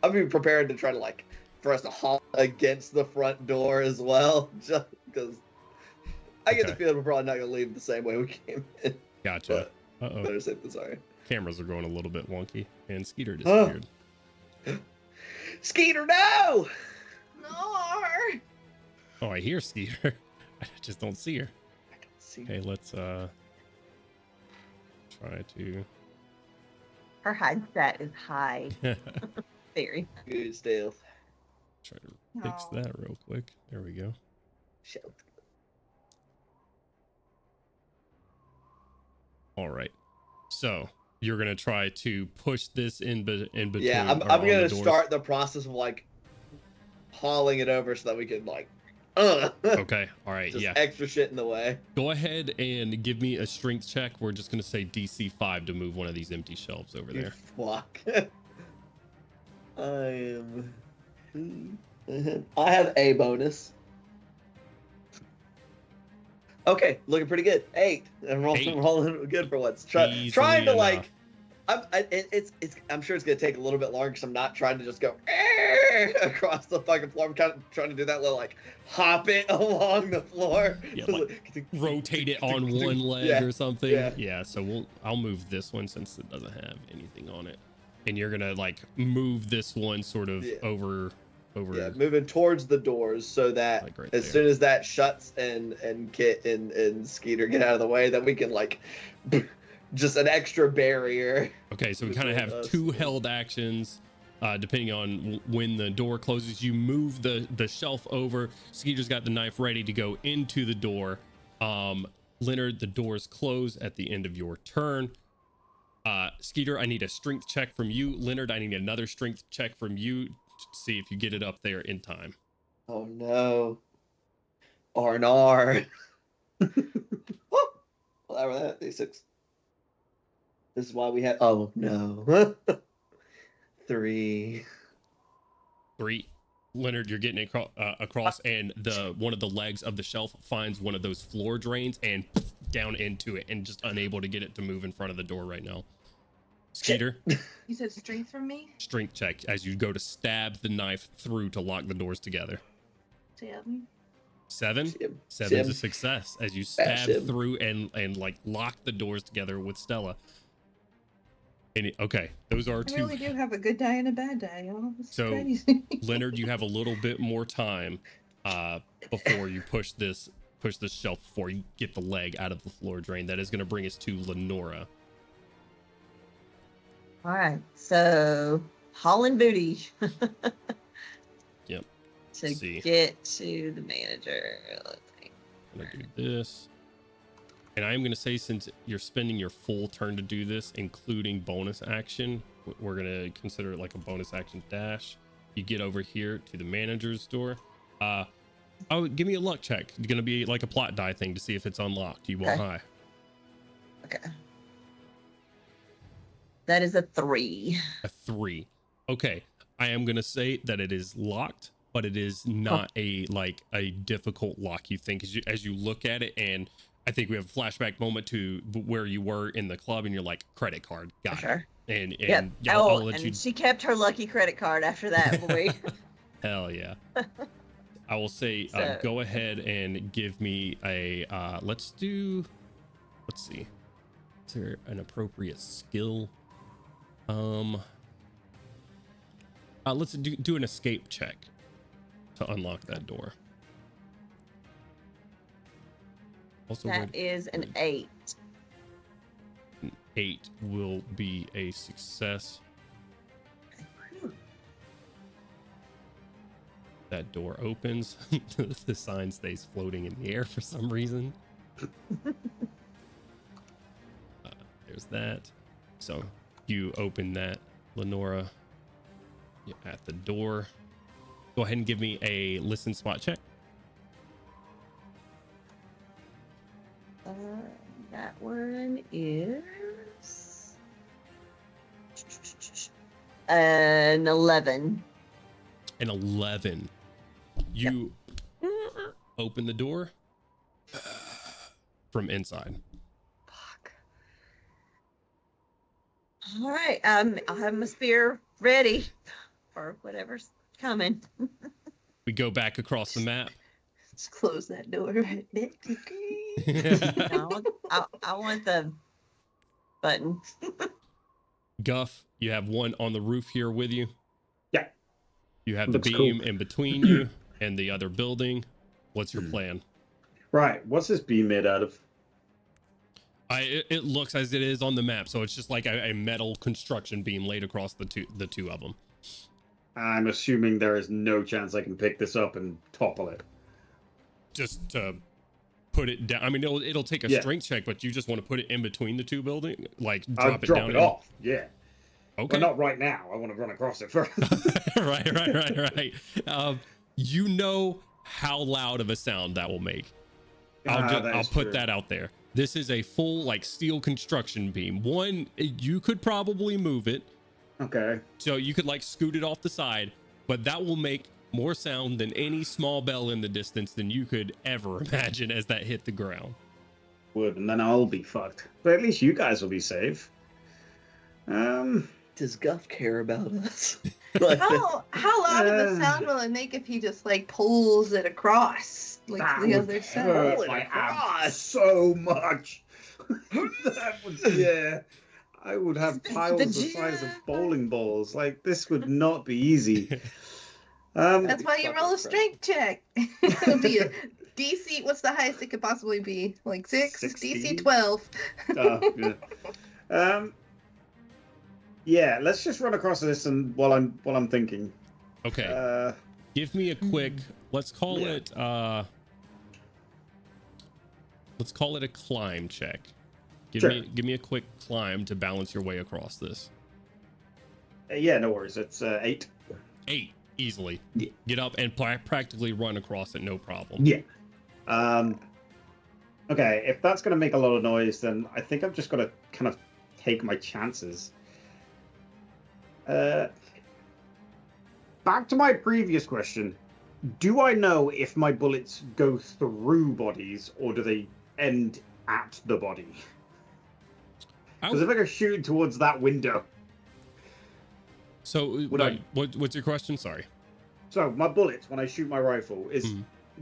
I'll be prepared to try to like for us to haul against the front door as well, just because I get the Okay. feeling we're probably not gonna leave the same way we came in. Gotcha. But Uh-oh. better safe than sorry. Cameras are going a little bit wonky, and Skeeter Huh. disappeared. Skeeter, no! No. Oh, I hear Skeeter. I just don't see her. I don't see. Okay, let's try to Her hide stat is high. Very. Good stealth. try to fix No. that real quick. There we go. Shelf. All right. So you're gonna try to push this in between. Yeah, I'm or on the gonna doors? start the process of like hauling it over so that we can like Okay. All right. just Yeah. extra shit in the way. Go ahead and give me a strength check. We're just gonna say DC 5 to move one of these empty shelves over You there. fuck. I have a bonus. Okay, looking pretty good. 8. I'm Eight. rolling good for once. Easily Trying to enough. like. I'm sure it's gonna take a little bit longer because I'm not trying to just go across the fucking floor. I'm kind of trying to do that little like hop it along the floor. Yeah, Rotate it on one leg Yeah, or something. yeah. Yeah. So I'll move this one since it doesn't have anything on it, and you're gonna like move this one sort of Yeah. over. Yeah, moving towards the doors so that Like right as there. soon as that shuts and Kit and Skeeter get out of the way, that we can like just an extra barrier. Okay, so we kind of between have us two and- held actions. Depending on when the door closes, you move the shelf over. Skeeter's got the knife ready to go into the door. Leonard, the doors close at the end of your turn. Skeeter, I need a strength check from you. Leonard, I need another strength check from you to see if you get it up there in time. Oh no. R&R. Oh, well, that D6. This is why we have. Oh no. 3. 3. Leonard, you're getting across, and one of the legs of the shelf finds one of those floor drains and down into it, and just unable to get it to move in front of the door right now. Skeeter, You said strength from me? strength check as you go to stab the knife through to lock the doors together. 7. 7. Shim. 7's a Shim. success as you Bash stab him. through and like lock the doors together with Stella. And okay, those are I two. really do have a good day and a bad day, y'all. It's So, crazy. Leonard, you have a little bit more time before you push this push this shelf before you get the leg out of the floor drain. That is going to bring us to Lenora. All right, so hauling booty. Yep. To see. get to the manager. Let's see. I'm going to do this. And I am going to say, since you're spending your full turn to do this, including bonus action, we're going to consider it like a bonus action dash. You get over here to the manager's door. Oh, give me a luck check. It's going to be like a plot die thing to see if it's unlocked. You want high. Okay. That is a 3. A 3. Okay. I am going to say that it is locked, but it is not a difficult lock. You think as you look at it, and I think we have a flashback moment to where you were in the club, and you're like, credit card, got it. And yep. I'll let you. She kept her lucky credit card after that, boy. Hell yeah. I will say, go ahead and give me a. Let's see. Is there an appropriate skill? Let's do an escape check to unlock that door. Also, that is an 8. An 8 will be a success. That door opens. The sign stays floating in the air for some reason. There's that. So you open that, Lenora. You're at the door. Go ahead and give me a listen spot check. That one is an 11. An 11. You open the door from inside. Fuck. All right, I'll have my spear ready for whatever's coming. We go back across the map. Just close that door right there. No, I want the button. Guff, you have one on the roof here with you. Yeah. You have Looks the beam cool. in between you and the other building. What's your plan? Right. What's this beam made out of? It looks as it is on the map, so it's just like a metal construction beam laid across the two of them. I'm assuming there is no chance I can pick this up and topple it. Just to put it down. I mean, it'll take a strength check, but you just want to put it in between the two buildings, like I'll drop it down. Off. Yeah. Okay. But not right now. I want to run across it first. right. You know how loud of a sound that will make. I'll put that out there. This is a full like steel construction beam. One, you could probably move it. Okay. So you could like scoot it off the side, but that will make more sound than any small bell in the distance than you could ever imagine as that hit the ground. Would, and then I'll be fucked. But at least you guys will be safe. Does Guff care about us? How loud of a sound will it make if he just like pulls it across like That the would other side? hurt my abs so much. That would, yeah. I would have piles the size of bowling balls. Like, this would not be easy. That's why you roll a strength check. It'll be a DC. What's the highest it could possibly be? Like 6? 16? DC 12. Yeah. Yeah, let's just run across this and while I'm thinking. Okay. Give me a quick, let's call it a climb check. Give me a quick climb to balance your way across this. Yeah, no worries. It's 8. 8 easily. Yeah. Get up and practically run across it, no problem. Yeah. Okay, if that's going to make a lot of noise, then I think I'm just going to kind of take my chances. Back to my previous question. Do I know if my bullets go through bodies or do they end at the body? Because if I go shooting towards that window. So, what's your question? Sorry. So, my bullets, when I shoot my rifle,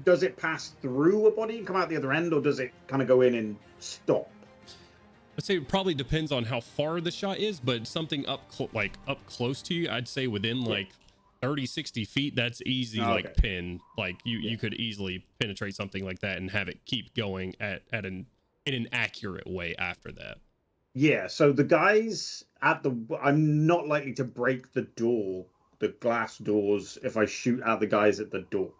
does it pass through a body and come out the other end, or does it kind of go in and stop? I'd say it probably depends on how far the shot is, but something up close to you, I'd say within like 30, 60 feet, that's easy. Oh, Like okay. pin, like you Yeah. could easily penetrate something like that and have it keep going in an accurate way after that. Yeah, so the guys at the I'm not likely to break the door, the glass doors, if I shoot at the guys at the door.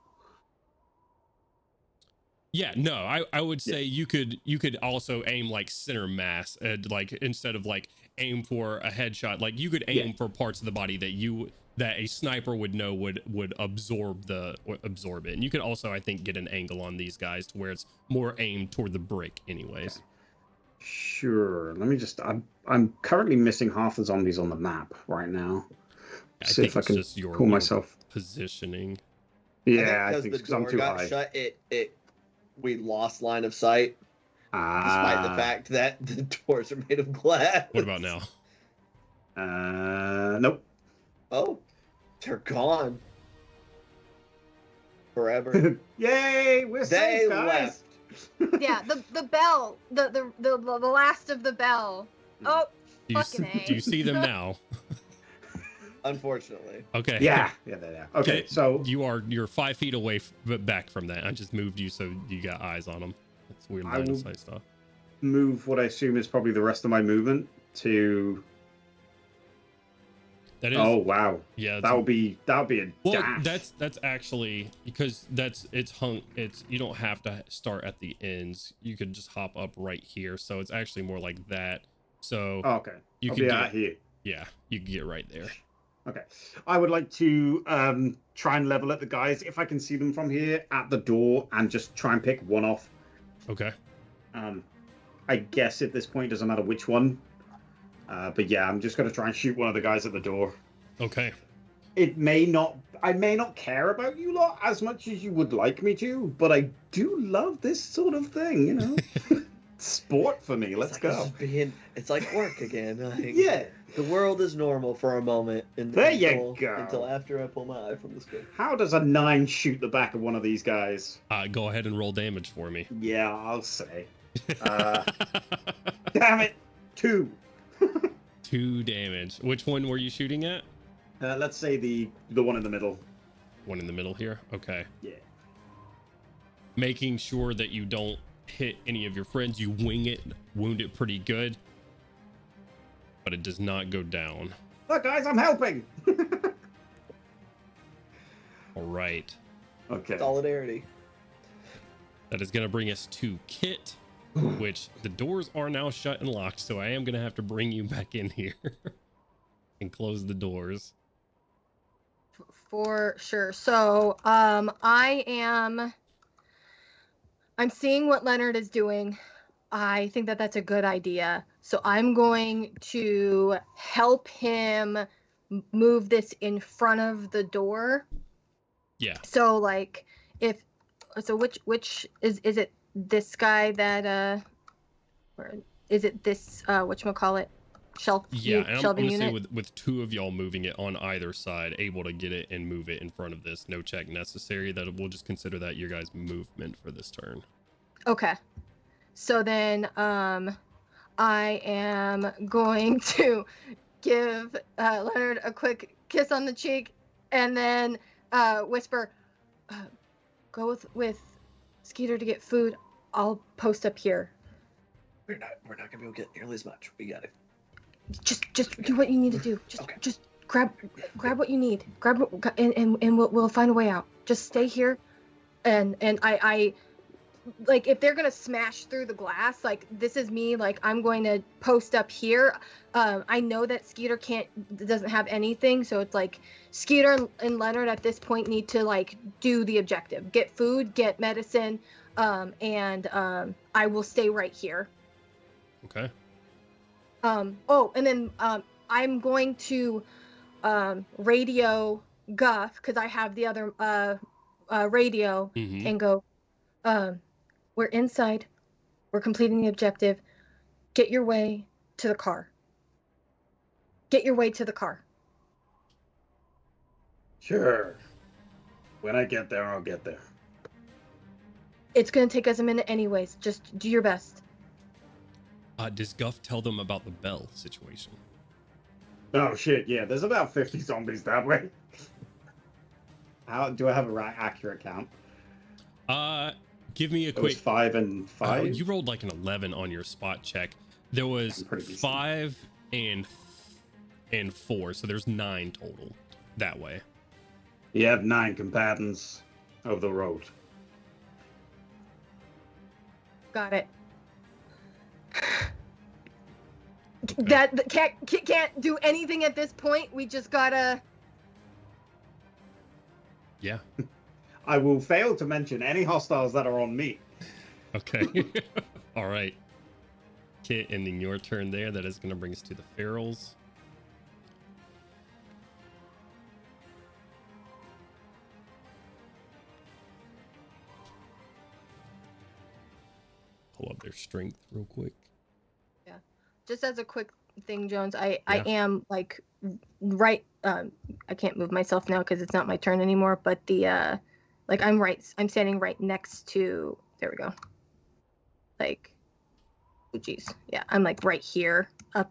Yeah, no, I would Yeah. say you could also aim like center mass, like instead of like aim for a headshot, like you could aim Yeah. for parts of the body that a sniper would know would absorb it. And you could also, I think, get an angle on these guys to where it's more aimed toward the brick anyways. Okay. Sure. Let me just I'm currently missing half the zombies on the map right now. I See think if I it's can just your pull myself. positioning. Yeah, I because think the because I'm door too got high. shut, we lost line of sight, despite the Ah. fact that the doors are made of glass. What about now? Nope. Oh, they're gone forever. Yay, we're They safe, guys. Yeah, the bell, the last of the bell. Oh, Do you, fucking A. do you see them now? Unfortunately. Okay. Yeah, yeah. Okay, so you're 5 feet away back from that. I just moved you so you got eyes on them. That's weird I line of will- sight stuff. move what I assume is probably the rest of my movement to. That is. Oh wow, Yeah. that would be a Well, dash. that's actually because it's you don't have to start at the ends. You could just hop up right here. So it's actually more like that. So Oh, okay. you I'll could be get out here. yeah, you can get right there. Okay. I would like to try and level at the guys if I can see them from here at the door and just try and pick one off. Okay. I guess at this point it doesn't matter which one. But yeah, I'm just gonna try and shoot one of the guys at the door. Okay. I may not care about you lot as much as you would like me to, but I do love this sort of thing, you know. Sport for me. Let's go. It's like work again. Like, Yeah. The world is normal for a moment. There you go. Until after I pull my eye from the scope. How does a 9 shoot the back of one of these guys? Go ahead and roll damage for me. Yeah, I'll say. Damn it. 2. 2 damage. Which one were you shooting at? Let's say the one in the middle. One in the middle here. Okay. Yeah. Making sure that you don't hit any of your friends. You wing it, wound it pretty good, but it does not go down. Look, guys, I'm helping. All right. Okay. Solidarity. That is going to bring us to Kit, which the doors are now shut and locked. So I am going to have to bring you back in here and close the doors. For sure. So, I'm seeing what Leonard is doing. I think that that's a good idea. So I'm going to help him move this in front of the door. Yeah. So like which is it this guy that or is it this whatchamacallit Yeah, and I'm shelving gonna say unit? with 2 of y'all moving it on either side, able to get it and move it in front of this, no check necessary. That we'll just consider that your guys' movement for this turn. Okay. So then I am going to give Leonard a quick kiss on the cheek and then whisper, go with Skeeter to get food. I'll post up here. We're not gonna be able to get nearly as much. We got it. Just do what you need to do. Okay. Just grab what you need. And we'll find a way out. Just stay here. And I like if they're gonna smash through the glass, like this is me, like I'm going to post up here. I know that Skeeter doesn't have anything, so it's like Skeeter and Leonard at this point need to like do the objective, get food, get medicine, and I will stay right here. Okay. Oh, and then I'm going to radio Guff because I have the other radio Mm-hmm. and go. We're inside. We're completing the objective. Get your way to the car. Get your way to the car. Sure. When I get there, I'll get there. It's going to take us a minute anyways. Just do your best. Does Guff tell them about the bell situation? Oh shit, yeah, there's about 50 zombies that way. How do I have a right accurate count? Give me a It was quick. 5 and 5. You rolled like an 11 on your spot check. There was I'm pretty decent. 5 and 4, so there's 9 total that way. You have 9 combatants of the road. Got it. That can't do anything at this point. We just gotta. Yeah. I will fail to mention any hostiles that are on me. Okay. All right. Okay, ending your turn there. That is going to bring us to the ferals. Pull up their strength real quick. Just as a quick thing, Jones, I am like right. I can't move myself now because it's not my turn anymore. But the like I'm standing right next to. There we go. Like, oh geez, yeah, I'm like right here up,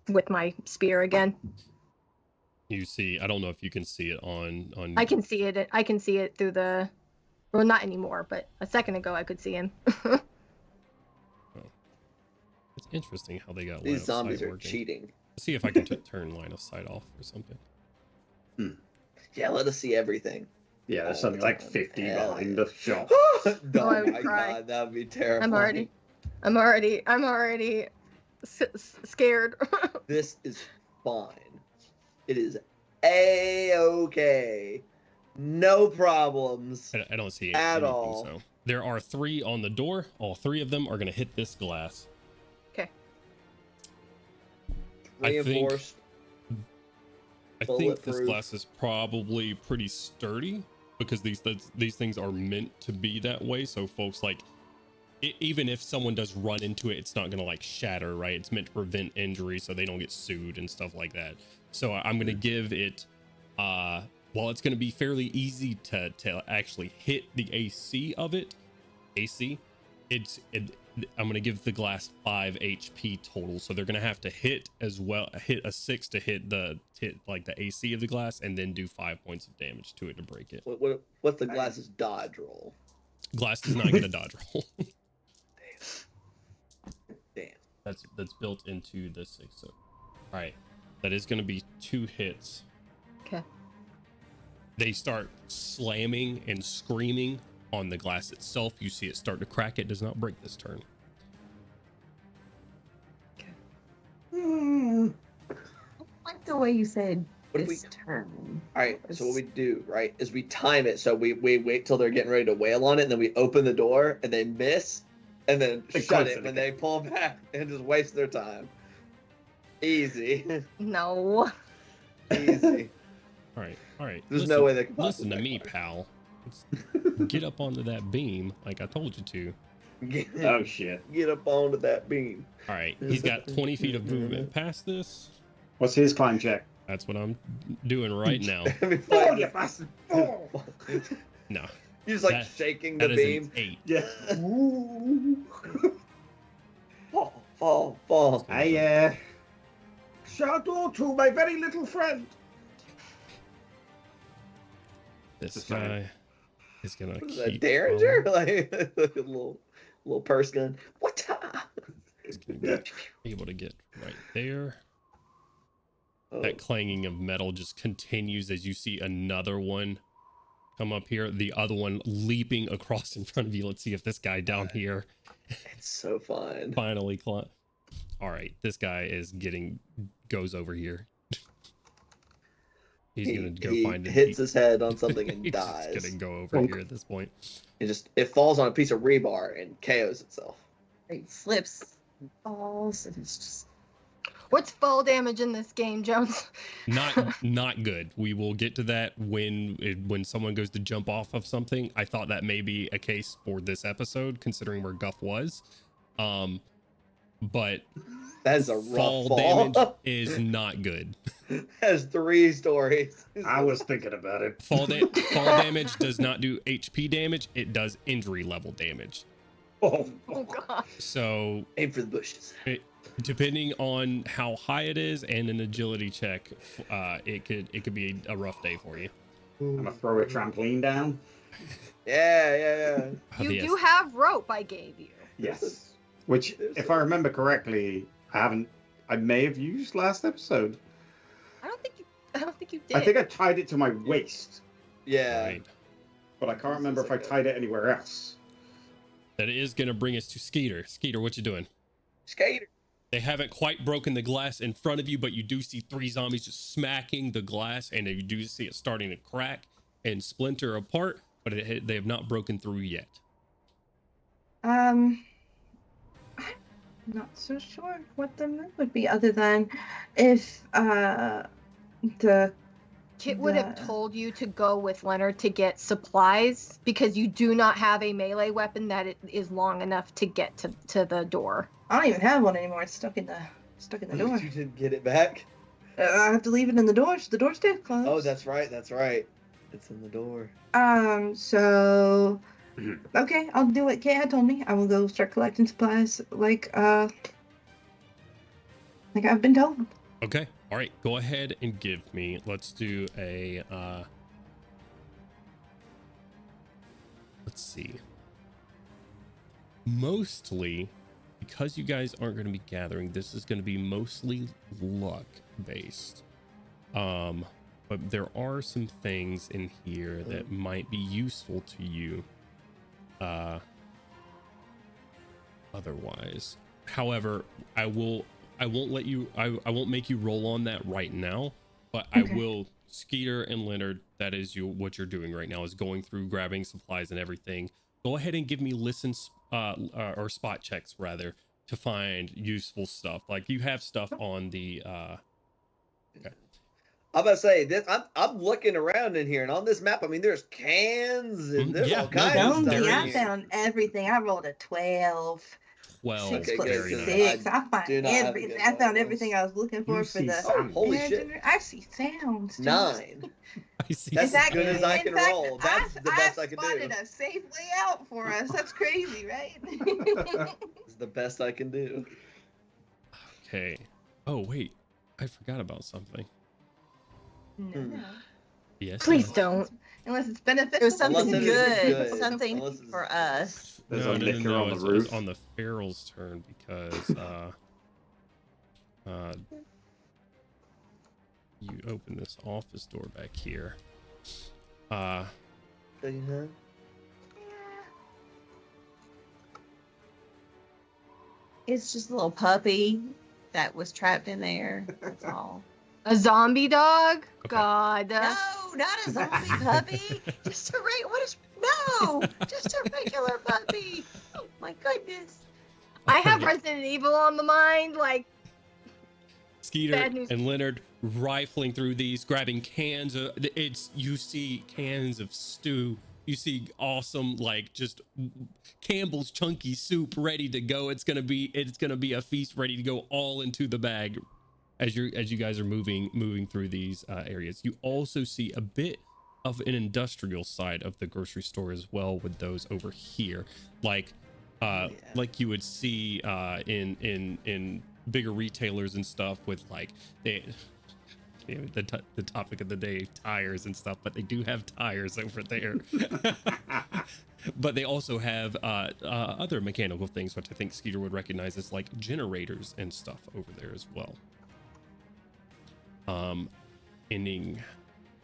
with my spear again. You see, I don't know if you can see it on. I can see it. I can see it through the. Well, not anymore, but a second ago I could see him. It's interesting how they got line These of zombies sight are working. cheating. Let's see if I can turn line of sight off or something. Yeah, let us see everything. Yeah, there's All something the like time. 50 Hell behind yeah. the shop. Oh I would my cry. god, that would be terrifying. I'm already scared. This is fine. It is A-okay. No problems. I don't see At anything, all. So there are 3 on the door. All 3 of them are going to hit this glass. Okay. I think- Reinforced. I think this Bulletproof. glass is probably pretty sturdy because these things are meant to be that way. So folks, like, even if someone does run into it, it's not gonna like shatter, right? It's meant to prevent injury so they don't get sued and stuff like that. So I'm gonna give it, while it's gonna be fairly easy to actually hit the AC of it, I'm gonna give the glass 5 HP total. So they're gonna have to hit as well, hit a 6 to hit the AC of the glass, and then do 5 points of damage to it to break it. What's the glasses dodge roll? Glass does not get a dodge roll. Damn. That's built into the 6. So, all right, that is gonna be 2 hits. Okay. They start slamming and screaming on the glass itself. You see it start to crack. It does not break this turn. I like the way you said What if this turn. All right, so what we do, right, is we time it so we wait till they're getting ready to wail on it, and then we open the door and they miss, and then They shut close it it when again. they pull back and just waste their time. Easy. No. Easy. All right. There's no way they can listen to possibly me, backfire. pal. Get up onto that beam like I told you to. Oh shit. Get up onto that beam. All right, he's got 20 feet of movement past this. What's his climb check? That's what I'm doing right now. Oh, you bastard! Oh. No, You're just like That- shaking the that is beam. an 8. Yeah. Fall. I shadow to my very little friend. This Just saying. guy is gonna What is that, keep Derringer? going. Like a little purse gun. What? He's gonna be able to get right there. Oh, That clanging of metal just continues as you see another one come up here. The other one leaping across in front of you. Let's see if this guy down here it's so fun. finally climb. All right, this guy goes over here. He's gonna go he find it. hits his head on something and He's dies. just gonna go over here at this point. It falls on a piece of rebar and KOs itself. It slips, and falls, and it's just. What's fall damage in this game, Jones? Not good. We will get to that when someone goes to jump off of something. I thought that may be a case for this episode, considering where Guff was. But That is a rough fall fall. damage is not good. Has 3 stories. I was thinking about it. Fall damage does not do HP damage. It does injury level damage. Oh, Oh god. So Aim for the bushes. depending on how high it is and an agility check, it could be a rough day for you. I'm gonna throw a trampoline down. Yeah. You Yes. do have rope I gave you. Yes. Which, if I remember correctly, I may have used last episode. I don't think you did. I think I tied it to my waist, Yeah. Right. but I can't remember if I tied it anywhere else. That is going to bring us to Skeeter. Skeeter, what you doing? Skater. They haven't quite broken the glass in front of you, but you do see 3 zombies just smacking the glass, and you do see it starting to crack and splinter apart, but they have not broken through yet. I'm not so sure what the move would be other than if the Kit would have told you to go with Leonard to get supplies because you do not have a melee weapon that is long enough to get to the door. I don't even have one anymore. It's stuck in the door. You didn't get it back? I have to leave it in the door. So the door's still closed. Oh, that's right. It's in the door. So okay, I'll do what Kate had told me. I will go start collecting supplies like I've been told. Okay. All right. Go ahead and give me. Let's do a. Let's see. Mostly, because you guys aren't going to be gathering, this is going to be mostly luck based. But there are some things in here that might be useful to you. Otherwise, however, I won't make you roll on that right now, but Okay. I will. Skeeter and Leonard, that is what you're doing right now, is going through grabbing supplies and everything. Go ahead and give me or spot checks rather, to find useful stuff. Like you have stuff on the okay. I'm about to say this. I'm looking around in here, and on this map, I mean, there's cans and there's Yeah, all no, kinds of Don't stuff. be. there I is. found everything. I rolled a 12. 12. 6 Okay, plus good, Very good. nice. 6. I find do not have a everything. good I found one. everything I was looking for You for see the. sound. Holy shit. I see sounds. too. 9. I see. That's as In fact- good as I in can fact, roll. That's the best I can spotted do. a safe way out for us. That's crazy, right? It's the best I can do. Okay. Oh wait, I forgot about something. no. Yes. Please yes. don't. Unless it's beneficial. It was something Unless it good, is good. something Unless it's- for us. There's a liquor on the It's roof. on the Feral's turn because you open this office door back here. It's just a little puppy that was trapped in there. That's all. A zombie dog? Okay. God. No, not a zombie puppy. Just a just a regular puppy. Oh my goodness. I have Resident Evil on the mind. Like, Skeeter Bad news. and Leonard rifling through these, grabbing cans of you see cans of stew. You see awesome, like, just Campbell's chunky soup ready to go. It's gonna be a feast ready to go all into the bag as you guys are moving through these areas. You also see a bit of an industrial side of the grocery store as well, with those over here, like you would see in bigger retailers and stuff, with like the topic of the day, tires and stuff, but they do have tires over there. But they also have other mechanical things, which I think Skeeter would recognize as like generators and stuff over there as well. Ending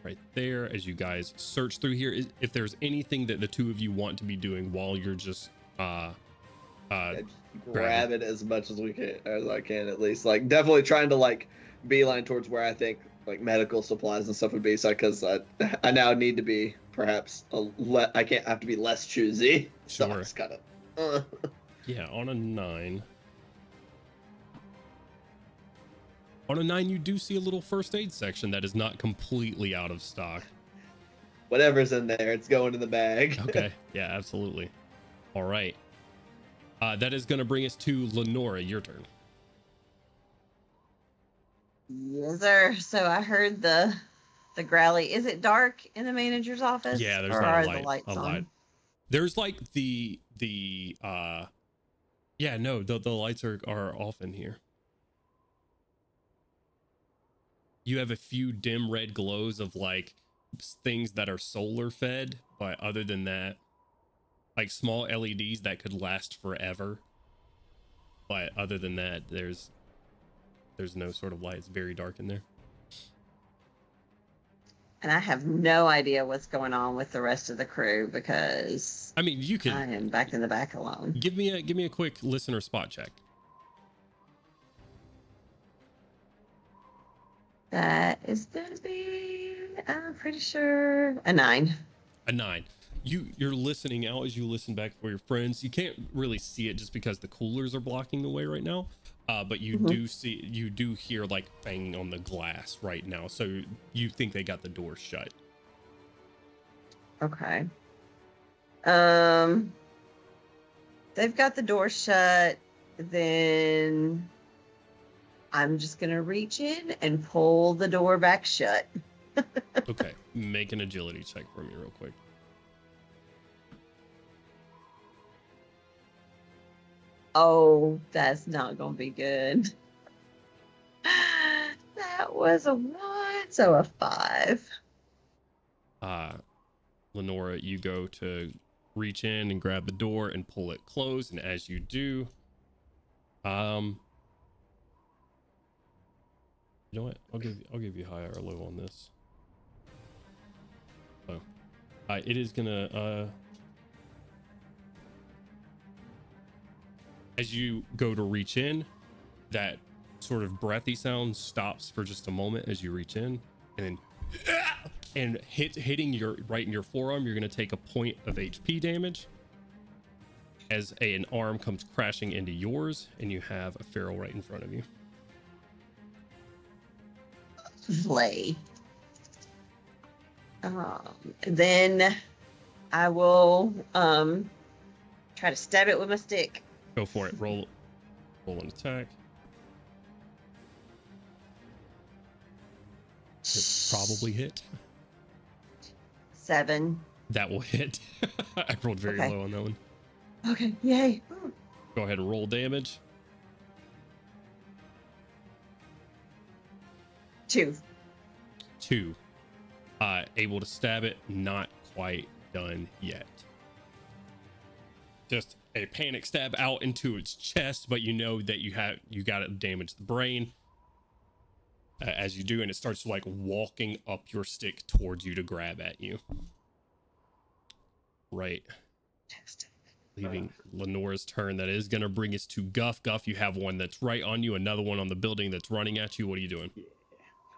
right there as you guys search through here. If there's anything that the two of you want to be doing while you're just grab it as much as I can, at least. Like, definitely trying to like beeline towards where I think like medical supplies and stuff would be, so because I now need to be perhaps I can't have to be less choosy. So Sure. I just gotta yeah, on a 9. On a 9, you do see a little first aid section that is not completely out of stock. whatever's in there, it's going in the bag. Okay, yeah, absolutely. All right. That is going to bring us to Lenora. Your turn. Yes, sir. So I heard the growly. Is it dark in the manager's office? Yeah, there's or not are a light. the lights on? There's like the yeah, no, the lights are off in here. You have a few dim red glows of like things that are solar fed, but other than that, like small LEDs that could last forever. But other than that, there's no sort of light. It's very dark in there. And I have no idea what's going on with the rest of the crew because I mean, you I can am back in the back alone. give me a quick listener spot check. That is gonna be, I'm pretty sure, a 9. A 9. You're listening out as you listen back for your friends. You can't really see it just because the coolers are blocking the way right now. But you do hear like banging on the glass right now. So you think they got the door shut. Okay. They've got the door shut. Then I'm just gonna reach in and pull the door back shut. Okay, make an agility check for me real quick. Oh, that's not gonna be good. That was a 1, so a 5. Lenora, you go to reach in and grab the door and pull it closed, and as you do, you know what? I'll give you high or low on this. So, it is gonna as you go to reach in, that sort of breathy sound stops for just a moment as you reach in, and then hitting your right in your forearm. You're going to take a point of HP damage as an arm comes crashing into yours, and you have a feral right in front of you. Play. Then I will try to stab it with my stick. Go for it. Roll an attack. It probably hit. 7. That will hit. I rolled very Okay. low on that one. Okay, yay. Go ahead and roll damage. 2. 2. Able to stab it. Not quite done yet. Just a panic stab out into its chest, but you know that you got to damage the brain as you do, and it starts like walking up your stick towards you to grab at you. Right. Leaving Lenora's turn. That is going to bring us to Guff. Guff, you have one that's right on you, another one on the building that's running at you. What are you doing?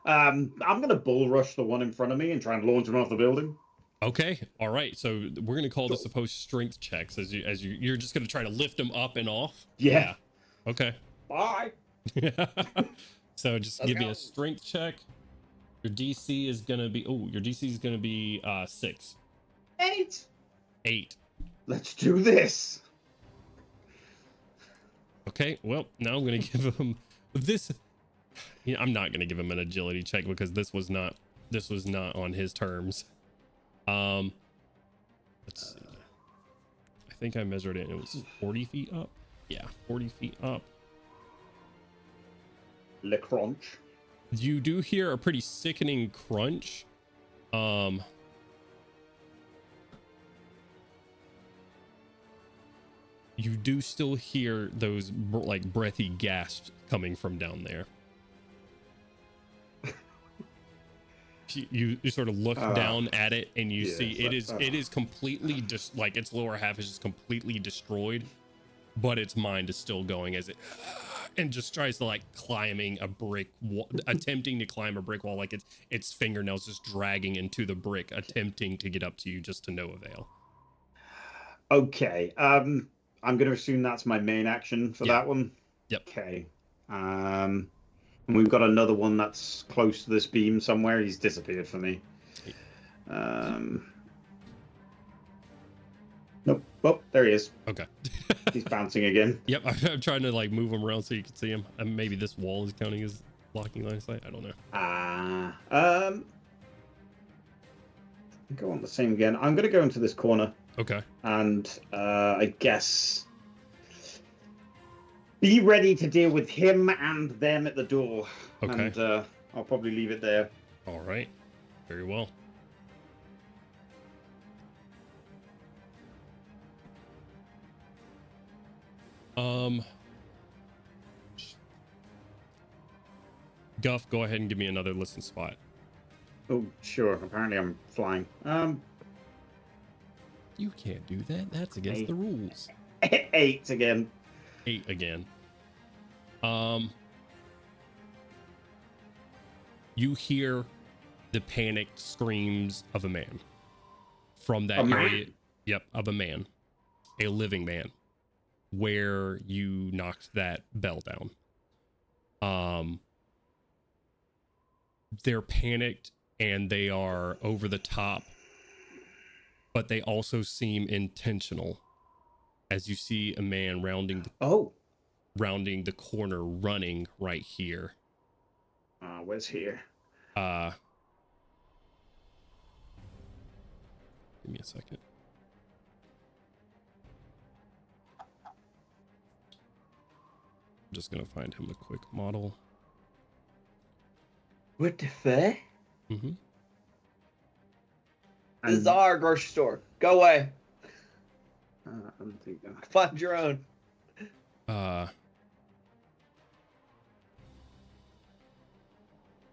I'm going to bull rush the one in front of me and try and launch him off the building. Okay, all right. So we're gonna call this opposed strength checks you're just gonna try to lift him up and off. Yeah. Okay. Bye. So just Let's give me go. a strength check. Your DC is gonna be 6. 8. 8. Let's do this. Okay. Well, now I'm gonna give him this. I'm not gonna give him an agility check because this was not on his terms. Let's see. I think I measured it and it was 40 feet up. Yeah, 40 feet up. Le crunch. You do hear a pretty sickening crunch. You do still hear those like breathy gasps coming from down there. You sort of look down at it and you see it is completely just like its lower half is just completely destroyed, but its mind is still going as it and just tries to like climbing a brick wall, attempting to climb a brick wall, like its fingernails just dragging into the brick, attempting to get up to you, just to no avail. Okay. I'm going to assume that's my main action for that one. Yep. Okay. And we've got another one that's close to this beam somewhere. He's disappeared for me. Nope. Oh, there he is. Okay. He's bouncing again. Yep. I'm trying to like move him around so you can see him. And maybe this wall is counting as blocking line of sight. I don't know. Go on the same again. I'm going to go into this corner. Okay. And I guess be ready to deal with him and them at the door. Okay. And I'll probably leave it there. All right. Very well. Guff, go ahead and give me another listen spot. Oh, sure. Apparently I'm flying. You can't do that. That's against the rules. 8 again. 8 again. You hear the panicked screams of a man from that area. Yep, of a man, a living man, where you knocked that bell down. They're panicked and they are over the top, but they also seem intentional. As you see a man rounding the corner, running right here. Where's here? Give me a second. I'm just gonna find him a quick model. What the fuck? Mm-hmm. This is our grocery store. Go away. I'm thinking. Find your own.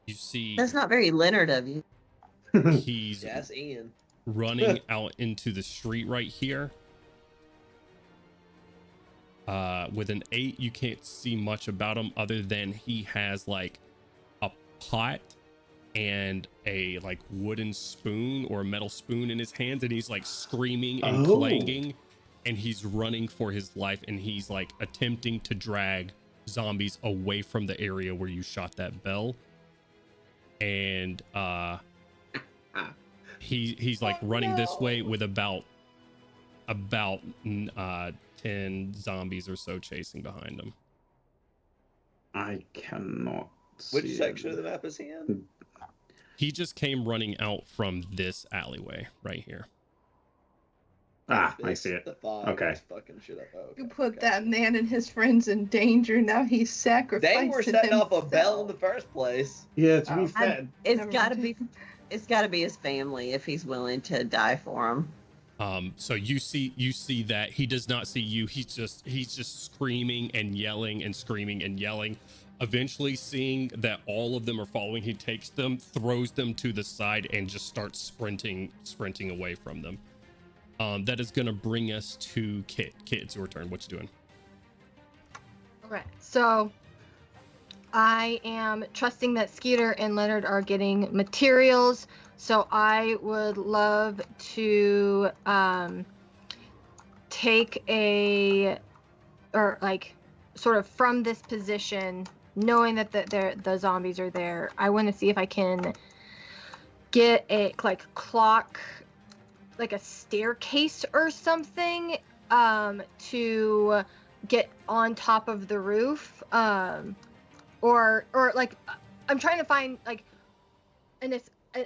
You see, That's not very Leonard of you. he's Yes, Ian. running out into the street right here. With an 8, you can't see much about him other than he has like a pot and a like wooden spoon or a metal spoon in his hands, and he's like screaming and clanging, and he's running for his life, and he's like attempting to drag zombies away from the area where you shot that bell. And he's like running this way with about 10 zombies or so chasing behind him. I cannot Which see section him. of the map is he in? He just came running out from this alleyway right here. I see it. The fog Okay. is fucking shit up. Oh, okay. You put that man and his friends in danger. Now he's sacrificing They were setting off a bell in himself. the first place. Yeah, to be Oh. fair. It's Never got to mind. be. It's got to be his family if he's willing to die for him. So you see that he does not see you. He's just screaming and yelling and screaming and yelling. Eventually, seeing that all of them are following, he takes them, throws them to the side, and just starts sprinting away from them. That is gonna bring us to Kit. Kit, it's your turn. What you doing? Okay, so I am trusting that Skeeter and Leonard are getting materials, so I would love to take sort of from this position, knowing that the zombies are there. I want to see if I can get a clock, like a staircase or something, to get on top of the roof, or like I'm trying to find like an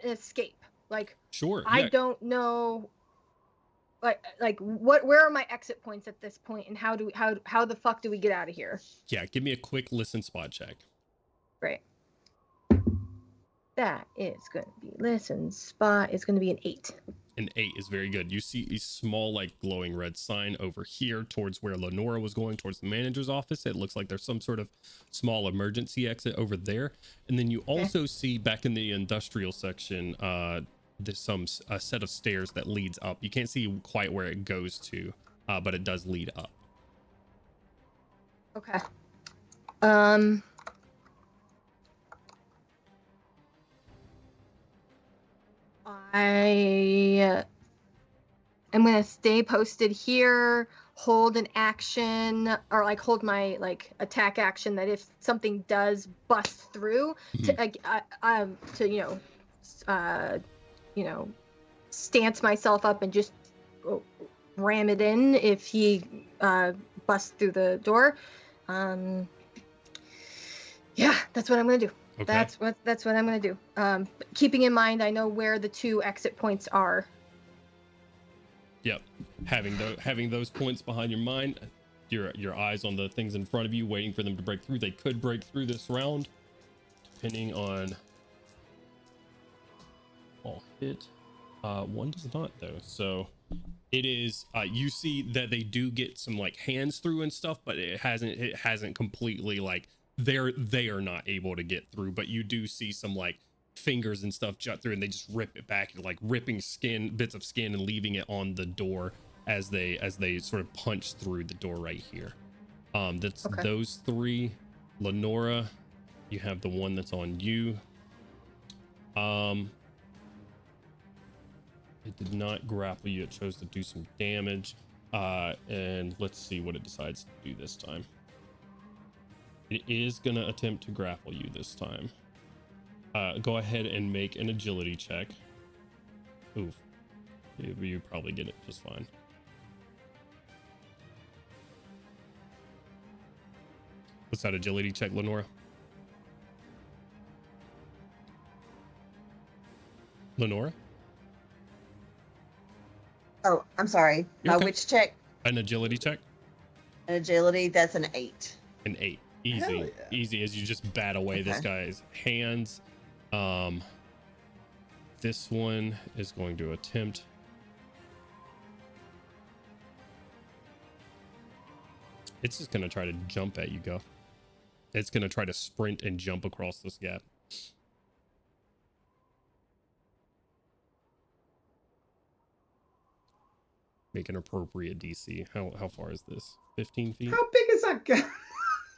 escape. Like, Sure. I Yeah. don't know, where are my exit points at this point, and how the fuck do we get out of here? Yeah. Give me a quick listen spot check. Right. That is going to be listen spot is going to be an 8. An 8 is very good. You see a small, like, glowing red sign over here towards where Lenora was going, towards the manager's office. It looks like there's some sort of small emergency exit over there. And then you also see back in the industrial section, there's a set of stairs that leads up. You can't see quite where it goes to, but it does lead up. Okay. I am gonna stay posted here, hold an action, or like hold my like attack action, that if something does bust through, to stance myself up and just ram it in if he busts through the door. Yeah, that's what I'm gonna do. Okay. That's what I'm gonna do. Keeping in mind, I know where the 2 exit points are. Yep. Having those points behind your mind, your eyes on the things in front of you, waiting for them to break through. They could break through this round, depending on all hit. One does not though. So it is you see that they do get some like hands through and stuff, but it hasn't completely like they are not able to get through, but you do see some like fingers and stuff jut through, and they just rip it back, like ripping bits of skin and leaving it on the door as they sort of punch through the door right here. That's Okay. those three. Lenora, you have the one that's on you. It did not grapple you. It chose to do some damage. And let's see what it decides to do this time. It is going to attempt to grapple you this time. Go ahead and make an agility check. Oof. You probably get it just fine. What's that agility check, Lenora? Lenora? Oh, I'm sorry. You're okay. Which check? An agility check? An agility, that's an 8. An 8. Easy. Hell yeah. Easy as you just bat away this guy's hands. This one is going to attempt. It's just going to try to jump at you, Go. It's going to try to sprint and jump across this gap. Make an appropriate DC. How far is this? 15 feet? How big is that guy?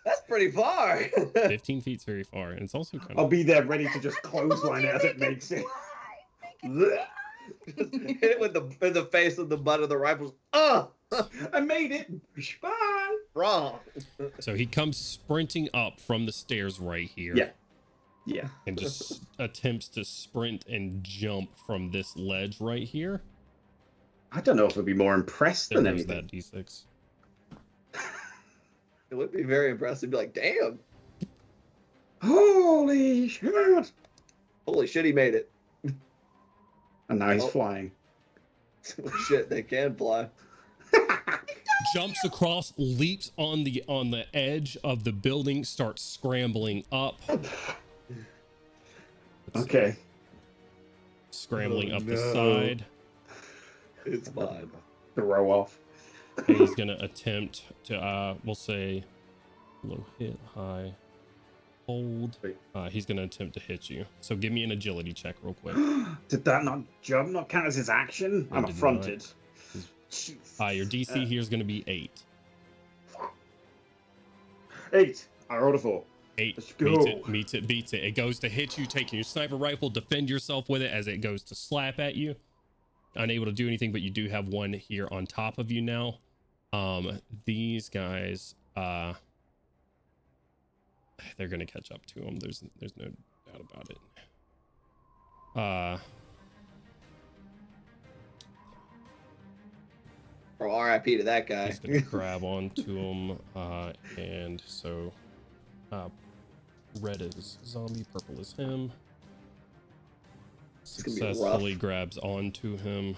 That's pretty far. 15 feet's very far. And it's also kind I'll of... be there ready to just clothesline it as it makes it. Just hit it with the face of the butt of the rifles. I made it. Bye. Wrong. So he comes sprinting up from the stairs right here. Yeah. Yeah. And just attempts to sprint and jump from this ledge right here. I don't know if I'd be more impressed than There's anything. that D6. It would be very impressive. Be like, damn. Holy shit. Holy shit, he made it. And now he's Oh. flying. Shit, they can fly. Jumps across, leaps on the edge of the building, starts scrambling up. Okay. Scrambling Oh, up the no. side. It's fine. Throw off. And he's gonna attempt to we'll say low hit, high, hold. He's gonna attempt to hit you. So give me an agility check real quick. Did that not jump not count as his action? It I'm did affronted. Not. Your DC here is gonna be 8. 8. I rolled a 4. 8 Let's go. meets it, beats it. It goes to hit you, taking your sniper rifle, defend yourself with it as it goes to slap at you. Unable to do anything, but you do have one here on top of you now. These guys, they're gonna catch up to him. There's no doubt about it. Or RIP to that guy. He's gonna grab onto him, and so, red is zombie, purple is him. gonna be rough. Successfully grabs onto him.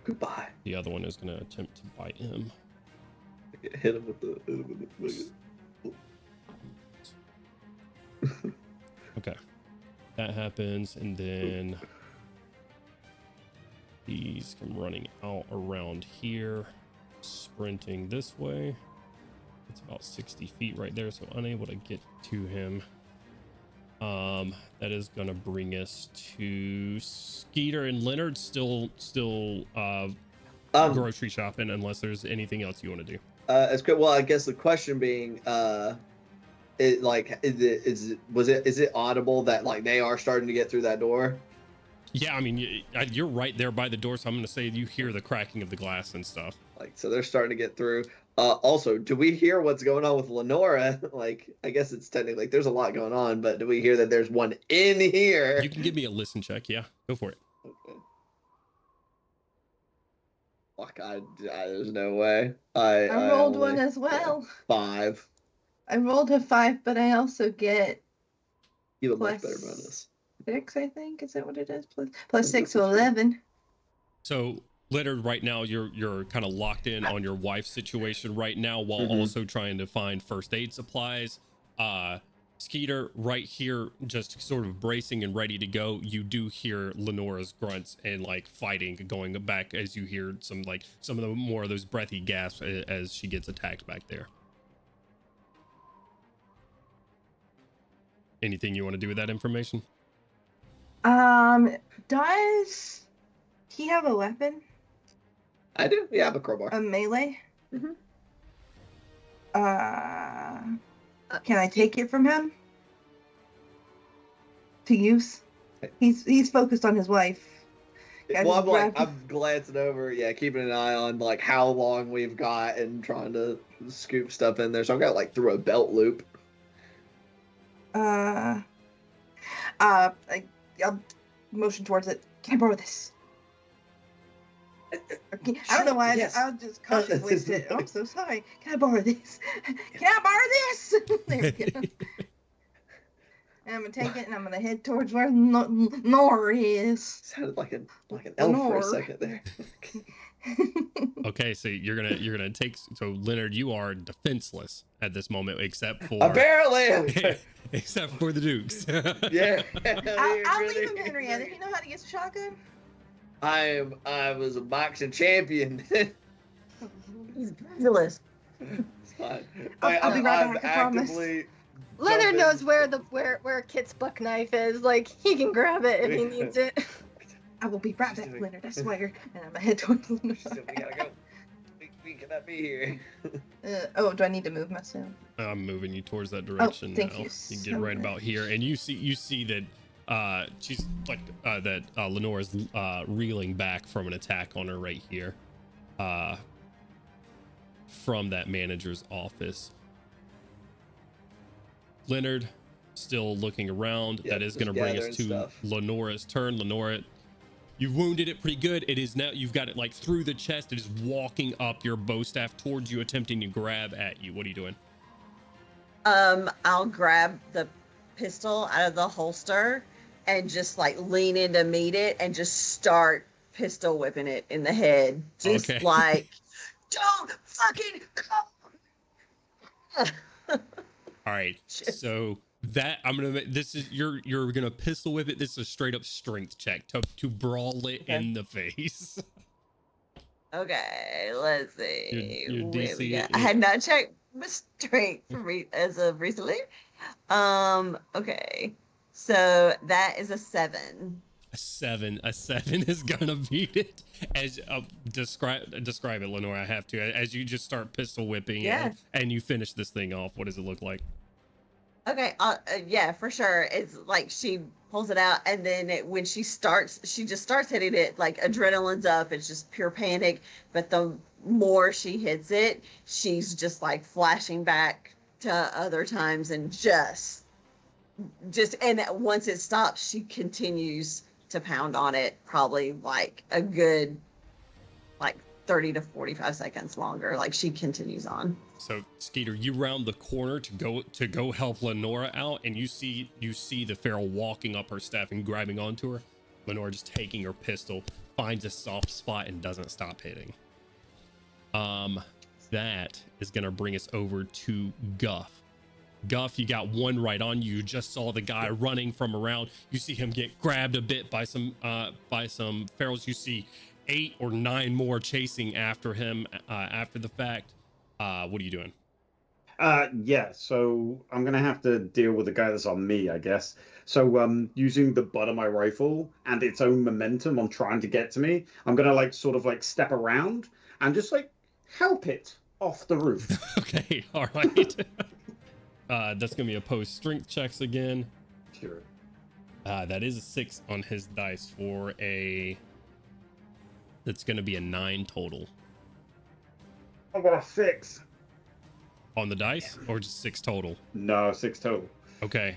Goodbye. The other one is gonna attempt to bite him. Hit him with the. Okay, that happens, and then he's come running out around here, sprinting this way. It's about 60 feet right there, so unable to get to him. That is gonna bring us to Skeeter and Leonard. Still grocery shopping, unless there's anything else you want to do. It's good. Well, I guess the question being, was it audible that like they are starting to get through that door? Yeah, I mean, you're right there by the door, so I'm gonna say you hear the cracking of the glass and stuff. Like, so they're starting to get through. Also, do we hear what's going on with Lenora? Like, I guess it's technically, like, there's a lot going on, but do we hear that there's one in here? You can give me a listen check. Yeah, go for it. Okay. Fuck, there's no way. I rolled only- one as well. 5. I rolled a 5, but I also get You have a much Plus- better bonus. 6, I think. Is that what it is? Plus 6, so 11. So, Leonard, right now you're kind of locked in on your wife's situation right now, while Mhm. also trying to find first aid supplies. Skeeter, right here, just sort of bracing and ready to go. You do hear Lenora's grunts and like fighting going back as you hear some of the more of those breathy gasps as she gets attacked back there. Anything you want to do with that information? Does he have a weapon? I do. Yeah, I have a crowbar. A melee? Mhm. Can I take it from him to use? He's focused on his wife. Yeah, Well, just I'm glancing over, yeah, keeping an eye on like how long we've got and trying to scoop stuff in there. So I've got like through a belt loop. I'll motion towards it. Can I borrow this? I don't know why. Yes. I'll just cautious voice it. I'm so sorry. Can I borrow this? Can I borrow this? There we go. And I'm gonna take it and I'm gonna head towards where Nor is. Sounded like an elf for a Nor. second there. Okay, so you're gonna take. So Leonard, you are defenseless at this moment, except for Apparently. except for the Dukes. Yeah. I'll leave him, Henrietta. You know how to use a shotgun? I was a boxing champion. He's fabulous. It's fine. I'll be right back, I promise. actively Leonard jumping- knows where Kit's buck knife is. Like he can grab it if he needs it. I will be right back, Leonard. I swear. And I'm gonna head towards She said, we gotta go. We cannot be here. Oh, do I need to move myself? I'm moving you towards that direction. thank now. you You so get right much. about here, and you see that she's like that Lenora's reeling back from an attack on her right here, from that manager's office. Leonard still looking around. Yep, that is just going to bring us gathering to stuff. Lenora's turn. Lenora, you've wounded it pretty good. It is now, you've got it like through the chest. It is walking up your bow staff towards you, attempting to grab at you. What are you doing? I'll grab the pistol out of the holster and just like lean in to meet it and just start pistol whipping it in the head. Just Okay. like, don't fucking come. All right. So that I'm gonna make this is you're gonna pistol whip it. This is a straight up strength check to brawl it Okay. in the face. Okay, let's see. Your Where we DC got- I had not checked my strength as of recently. Okay. So that is a 7. A seven is gonna beat it. As describe it, Lenore. I have to. As you just start pistol whipping, Yeah. and you finish this thing off. What does it look like? Okay, yeah, for sure. It's like she pulls it out, and then when she just starts hitting it, like adrenaline's up. It's just pure panic. But the more she hits it, she's just like flashing back to other times, and just, and once it stops, she continues to pound on it, probably like a good, like 30 to 45 seconds longer. Like she continues on. So Skeeter, you round the corner to go help Lenora out, and you see the feral walking up her staff and grabbing onto her. Lenora just taking her pistol, finds a soft spot and doesn't stop hitting. That is gonna bring us over to Guff. Guff, you got one right on you. You just saw the guy running from around. You see him get grabbed a bit by some ferals. You see 8 or 9 more chasing after him after the fact. What are you doing? Yeah, so I'm gonna have to deal with the guy that's on me, I guess. So using the butt of my rifle and its own momentum on trying to get to me, I'm gonna like sort of like step around and just like help it off the roof. Okay, all right. That's gonna be opposed strength checks again. Sure. That is a 6 on his dice for a. That's gonna be a 9 total I got a 6. on the dice, or just 6 total. No, 6 total. Okay,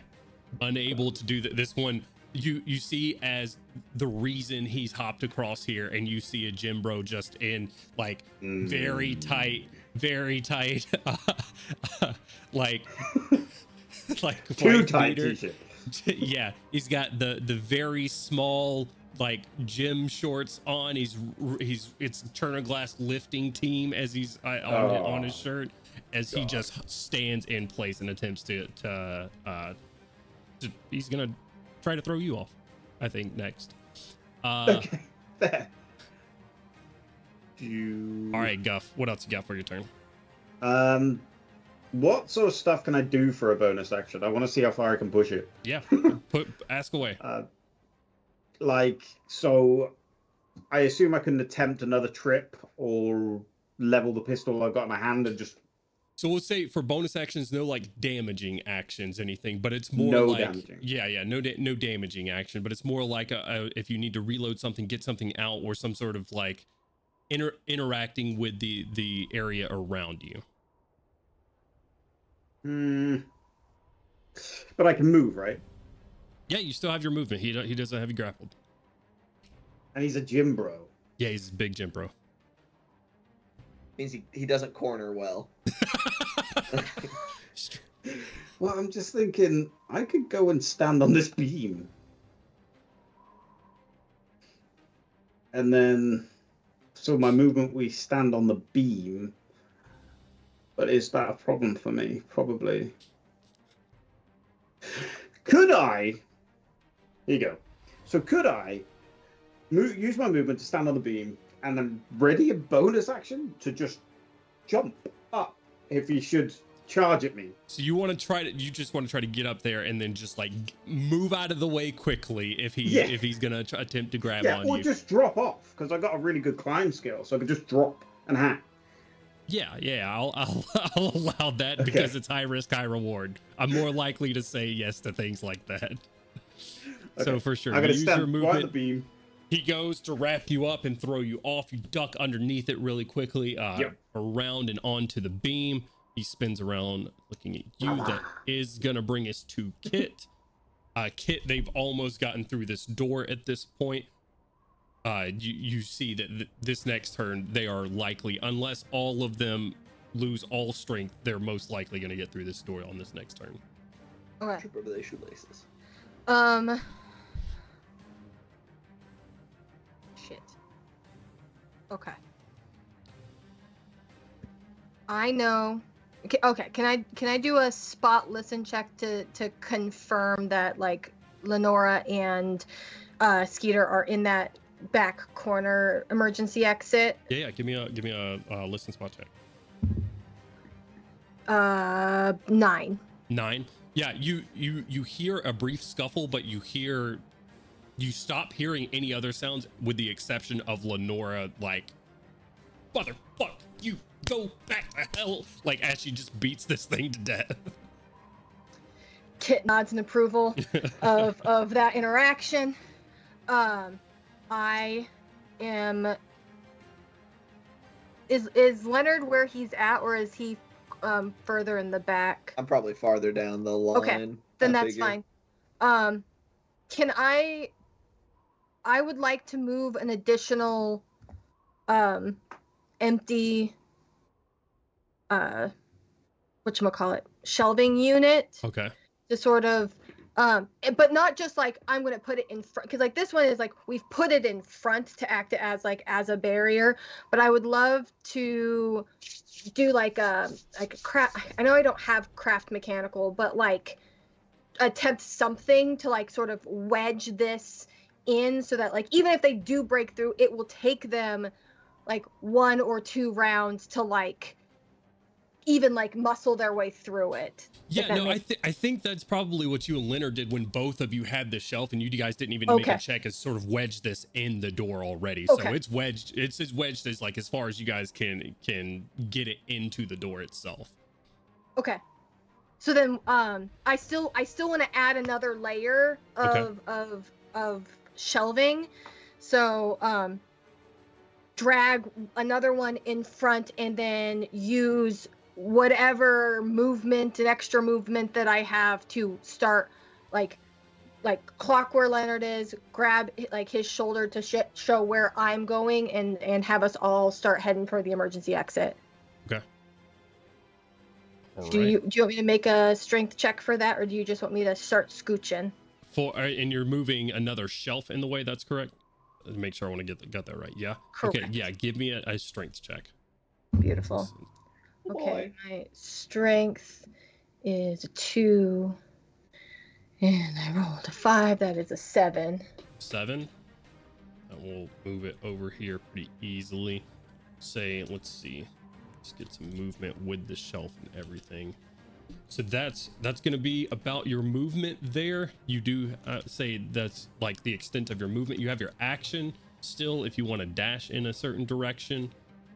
unable to do that. This one, you see as the reason he's hopped across here, and you see a gym bro just in like very tight, like Too white tight beater. t-shirt. Yeah, he's got the very small like gym shorts on. He's it's Turner Glass lifting team as he's on his shirt, as he just stands in place and attempts to he's gonna try to throw you off, I think, next. Okay, fair. All right, Guff, what else you got for your turn? What sort of stuff can I do for a bonus action? I want to see how far I can push it. Yeah, ask away. So I assume I can attempt another trip or level the pistol I've got in my hand and just... So we'll say for bonus actions, no like damaging actions, anything, but it's more No like damaging. no damaging action, but it's more like if you need to reload something, get something out, or some sort of like interacting with the area around you. But I can move, right? Yeah, you still have your movement. He doesn't have you grappled. And he's a gym bro. Yeah, he's a big gym bro. Means he doesn't corner well. Well, I'm just thinking I could go and stand on this beam. And then, so my movement, we stand on the beam. But is that a problem for me? Probably. Could I? Here you go. So could I use my movement to stand on the beam and then ready a bonus action to just jump up if he should charge at me? So you just want to try to get up there and then just like move out of the way quickly if he's gonna attempt to grab on or you. just drop off because I got a really good climb skill, so I could just drop and hack. Yeah, I'll allow that because it's high risk, high reward. I'm more likely to say yes to things like that. So for sure, I'm gonna use stand your movement. right on the beam. He goes to wrap you up and throw you off. You duck underneath it really quickly, around and onto the beam. He spins around looking at you. That is gonna bring us to Kit. Kit, they've almost gotten through this door at this point. You see that this next turn, they are likely, unless all of them lose all strength, they're most likely gonna get through this door on this next turn. Okay. Trip over their shoelaces. Shit. Okay. I know. Okay. Can I do a spot listen check to confirm that like Lenora and Skeeter are in that back corner emergency exit? Yeah. Give me a listen spot check. 9. 9. Yeah. You hear a brief scuffle, but you stop hearing any other sounds with the exception of Lenora like, motherfuck, you go back to hell, like as she just beats this thing to death. Kit nods in approval of that interaction. I am. Is Leonard where he's at, or is he further in the back? I'm probably farther down the line. Okay, then that's fine. Can I would like to move an additional empty whatchamacallit, shelving unit. Okay. To sort of but not just like I'm gonna put it in front, because like this one is like we've put it in front to act as a barrier, but I would love to do like a craft. I know I don't have craft mechanical, but like attempt something to like sort of wedge this in so that like even if they do break through, it will take them like 1 or 2 rounds to like even like muscle their way through it. Yeah, no, I think that's probably what you and Leonard did when both of you had the shelf and you guys didn't even make a check, as sort of wedge this in the door already. So it's wedged. It's as wedged as like as far as you guys can get it into the door itself. Okay. So then I still want to add another layer of shelving. So drag another one in front and then use whatever movement and extra movement that I have to start like clock where Leonard is, grab like his shoulder to show where I'm going, and have us all start heading for the emergency exit. Okay. Do you want me to make a strength check for that, or do you just want me to start scooching? And you're moving another shelf in the way, that's correct? Make sure I want to get that right. Yeah. Correct. Okay. Yeah. Give me a strength check. Beautiful. Okay, my strength is a 2. And I rolled a 5. That is a 7. 7. And we'll move it over here pretty easily. Say, let's see. Let's get some movement with the shelf and everything. So that's going to be about your movement there. You do say that's like the extent of your movement. You have your action still if you want to dash in a certain direction.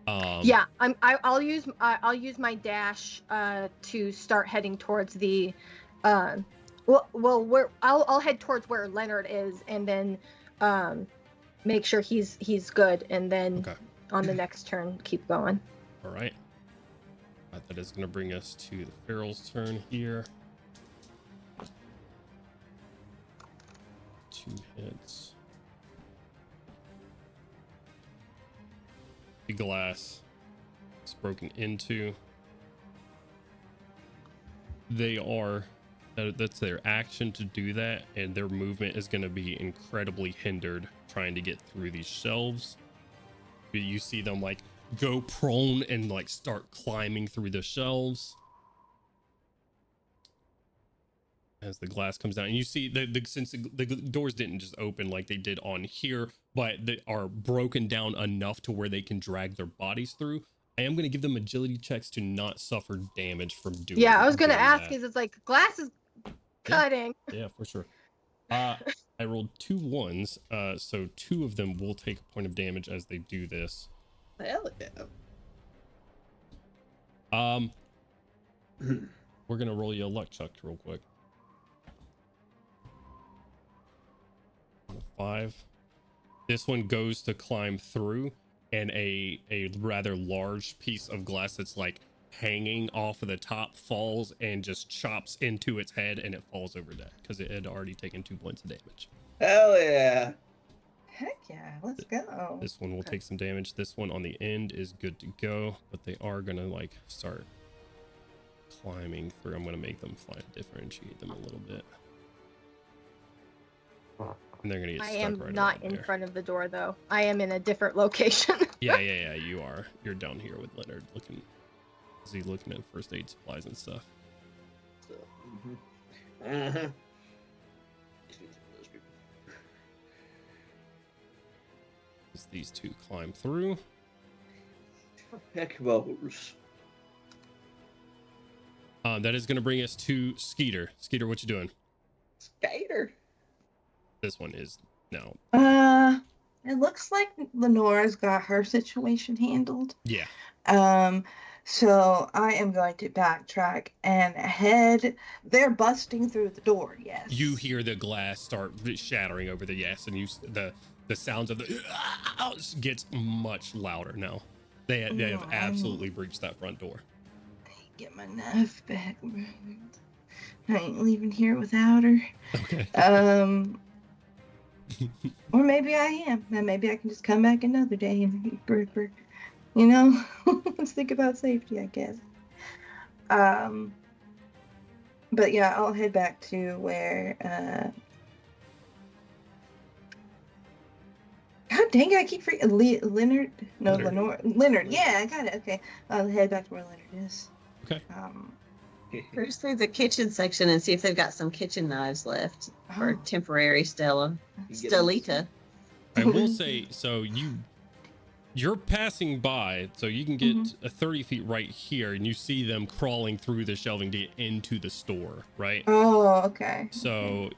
Yeah, I'll use my dash to start heading towards the I'll head towards where Leonard is, and then make sure he's good, and then on the next turn keep going. All right. That is going to bring us to the Feral's turn here. 2 hits. The glass is broken into. That's their action to do that, and their movement is going to be incredibly hindered trying to get through these shelves. You see them like go prone and like start climbing through the shelves as the glass comes down. And you see since the doors didn't just open like they did on here, but they are broken down enough to where they can drag their bodies through. I am going to give them agility checks to not suffer damage from doing. Yeah, I was going to ask, that. is it's like glass is cutting? Yeah, for sure. I rolled 2 1s, so 2 of them will take a point of damage as they do this. Hell yeah. We're gonna roll you a luck check real quick. 5. This one goes to climb through, and a rather large piece of glass that's like hanging off of the top falls and just chops into its head, and it falls over dead because it had already taken 2 points of damage. Hell yeah. Heck yeah, let's go. This one will take some damage. This one on the end is good to go, but they are gonna like start climbing through. I'm gonna make them differentiate them a little bit, and they're gonna get I stuck am right not around in there. front of the door though. I am in a different location. Yeah, you are. You're down here with Leonard looking. Is he looking at first aid supplies and stuff? So, mm-hmm. As these 2 climb through. Heckbos. That is going to bring us to Skeeter. Skeeter, what you doing? Skater. This one is now. It looks like Lenora's got her situation handled. Yeah. So I am going to backtrack and head. They're busting through the door. Yes. You hear the glass start shattering over the and the sounds of the gets much louder now. They have absolutely breached that front door. Get my knife back. I ain't leaving here without her. Okay. Or maybe I am. And maybe I can just come back another day and you know, let's think about safety, I guess. But yeah, I'll head back to where God dang it, I keep forgetting Leonard. No, Leonard. Lenore. Leonard. Yeah, I got it. Okay. I'll head back to where Leonard is. Okay. Cruise through the kitchen section and see if they've got some kitchen knives left for Oh. temporary Stellita. I will say, so you're passing by, so you can get 30 feet right here, and you see them crawling through the shelving to get into the store, right? Oh, okay. So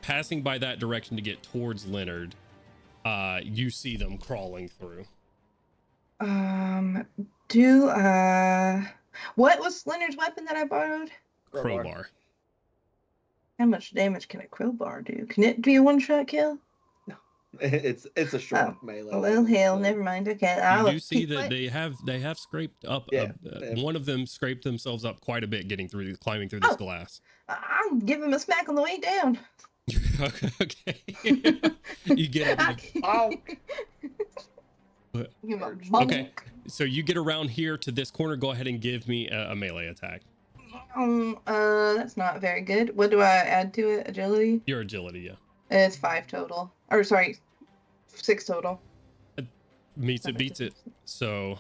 passing by that direction to get towards Leonard, you see them crawling through. What was Leonard's weapon that I borrowed? Crowbar. How much damage can a crowbar do? Can it be a one-shot kill? It's a short melee. Well, hell, never mind. Okay, You do see that they have scraped up. Yeah, one of them scraped themselves up quite a bit climbing through this glass. I'll give him a smack on the way down. Okay. You get up. Give him a Okay, so you get around here to this corner. Go ahead and give me a melee attack. That's not very good. What do I add to it? Agility? Your agility, yeah. It's 5 total. Or sorry, 6 total. Meets it, beats it. So,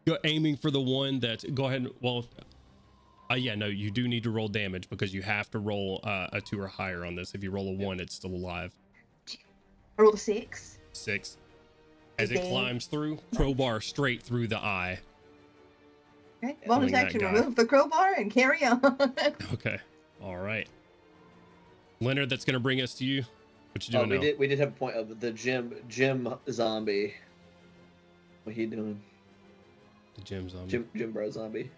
Go aiming for the one that. Go ahead. Well, yeah, no, you do need to roll damage because you have to roll a 2 or higher on this. If you roll a 1, it's still alive. I rolled a 6. 6. As it Okay. climbs through, crowbar straight through the eye. Okay. Bonus Killing that action, guy. remove the crowbar and carry on. Okay. All right. Leonard, that's gonna bring us to you. What you doing now? We did have a point of the gym zombie. What he doing? The gym zombie. Gym bro zombie.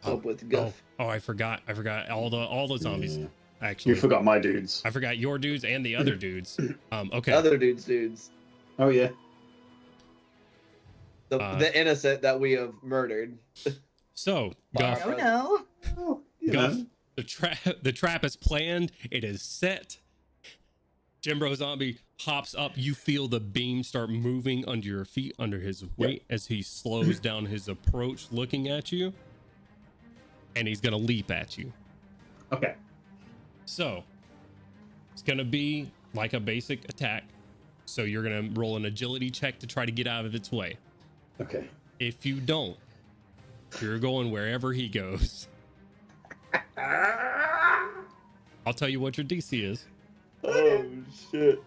Oh, Up with Guff. Oh, I forgot all the zombies. Yeah. Actually, You forgot my dudes. I forgot your dudes and the other dudes. Okay. Other dudes. Oh yeah. The innocent that we have murdered. So, Fire. Guff, Oh no. Oh, you Guff, know. the trap is planned. It is set. Jimbro zombie hops up. You feel the beam start moving under your feet, under his weight, as he slows down his approach, looking at you. And he's gonna leap at you. Okay. So it's gonna be like a basic attack. So you're gonna roll an agility check to try to get out of its way. Okay. If you don't, you're going wherever he goes. I'll tell you what your DC is. Oh shit.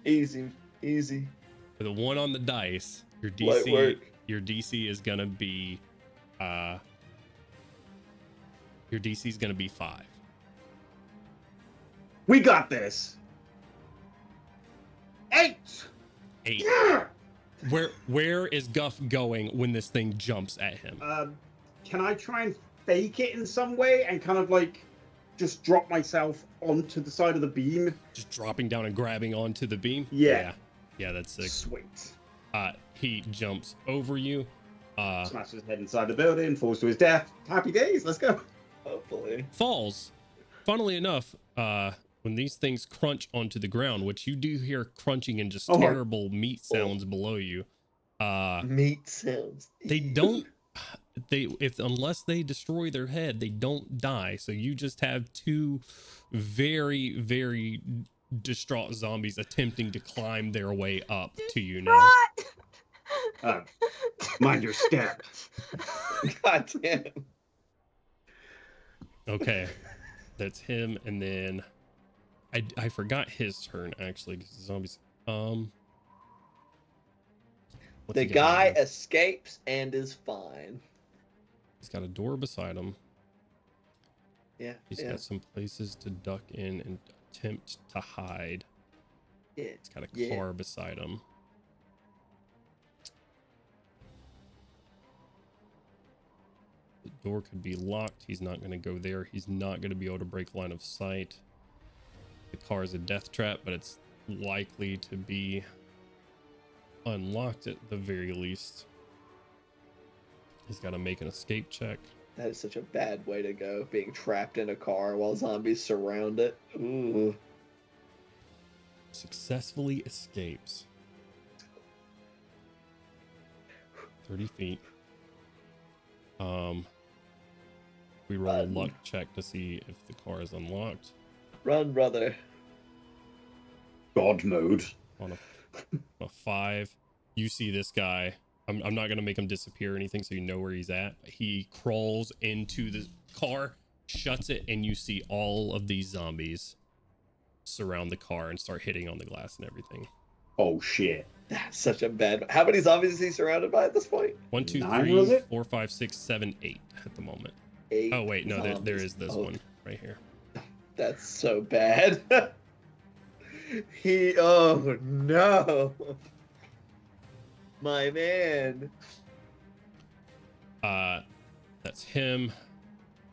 Easy. For the 1 on the dice, your Light DC work. your DC is gonna be your DC is gonna be 5. We got this. 8. 8. Yeah. Where is Guff going when this thing jumps at him? Can I try and fake it in some way and kind of like just drop myself onto the side of the beam? Just dropping down and grabbing onto the beam? Yeah. Yeah, that's sick. Sweet. He jumps over you. Smashes his head inside the building, falls to his death. Happy days. Let's go. Hopefully. Falls. Funnily enough, when these things crunch onto the ground, which you do hear crunching and just Oh. terrible meat sounds below you, Meat sounds. they don't. Unless they destroy their head, they don't die. So you just have 2 very, very distraught zombies attempting to climb their way up to you now. Mind your step. God damn. Okay, that's him, and then I forgot his turn actually because the zombies. What's The he got guy now? escapes and is fine. He's got a door beside him. Yeah. He's yeah. got some places to duck in and attempt to hide. Yeah. He's got a Yeah. car beside him. The door could be locked. He's not going to go there. He's not going to be able to break line of sight. The car is a death trap, but it's likely to be unlocked at the very least. He's got to make an escape check. That is such a bad way to go, being trapped in a car while zombies surround it. Ooh. Successfully escapes. 30 feet. We roll a luck check to see if the car is unlocked. Run, brother. God mode. On a 5, you see this guy. I'm not gonna make him disappear or anything, so you know where he's at. He crawls into the car, shuts it, and you see all of these zombies surround the car and start hitting on the glass and everything. Oh shit. That's such a bad. How many zombies is he surrounded by at this point? 1, 2, 9, was 3, it? 4, 5, 6, 7, 8 at the moment. 8. Oh wait, no, there zombies. is this Oh, one right here. That's so bad. Oh no. My man. That's him.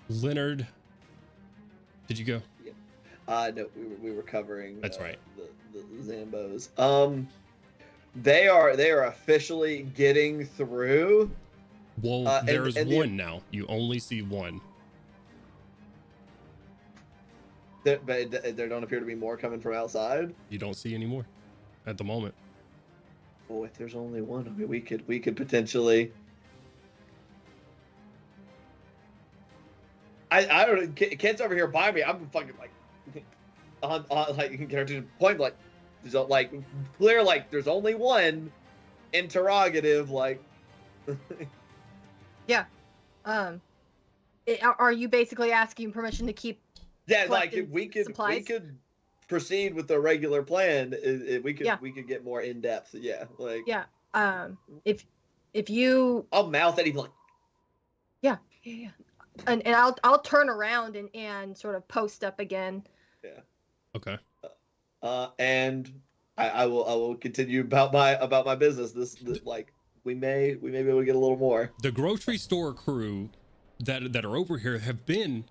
Leonard, did you go? No, we were covering. That's right. The Zambos. They are officially getting through. Well, there's and one now. You only see one. But there don't appear to be more coming from outside. You don't see any more at the moment. Oh, if there's only one, I mean, we could potentially. I don't know. Kent's over here by me. I'm fucking like, on like you can get her to the point like, there's like clear like there's only one. Interrogative like. Um, are you basically asking permission to keep? Yeah, like collecting if we supplies? could proceed with the regular plan, we could Yeah. we could get more in depth. Yeah, like Yeah. If you, I'll mouth at him like, yeah, and I'll turn around and sort of post up again. yeah. Okay. And I will continue about my business. This like we may be able to get a little more. The grocery store crew that are over here have been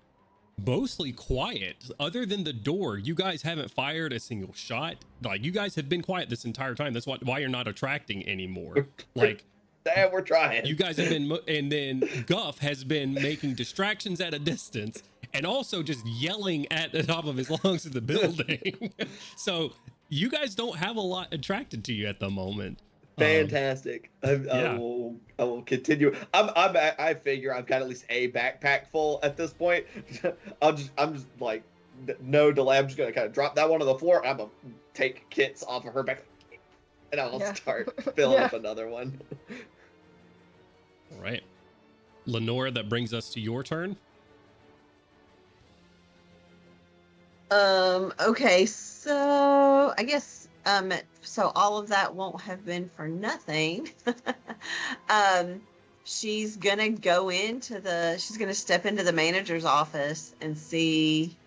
mostly quiet. Other than the door, you guys haven't fired a single shot. Like, you guys have been quiet this entire time. That's why you're not attracting anymore. Like, Damn, we're trying. you guys have been, and then Guff has been making distractions at a distance and also just yelling at the top of his lungs at the building. So you guys don't have a lot attracted to you at the moment. Fantastic. I yeah. will continue. I figure I've got at least a backpack full at this point. I'm just like no delay. I'm just gonna kind of drop that one on the floor. I'm gonna take kits off of her back, and I'll start filling up another one. All right, Lenora, that brings us to your turn. Okay, so I guess so all of that won't have been for nothing. She's gonna she's gonna step into the manager's office and see.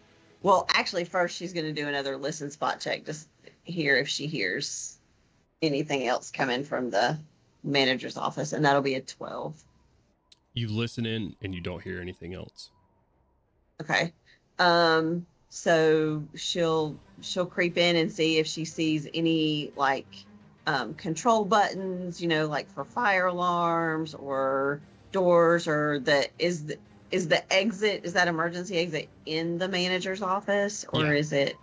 Well, actually, first she's gonna do another listen spot check, just hear if she hears anything else coming from the manager's office, and that'll be a 12. You listen in and you don't hear anything else. Okay. So she'll creep in and see if she sees any like control buttons, like for fire alarms or doors, or is the exit, is that emergency exit in the manager's office, or is it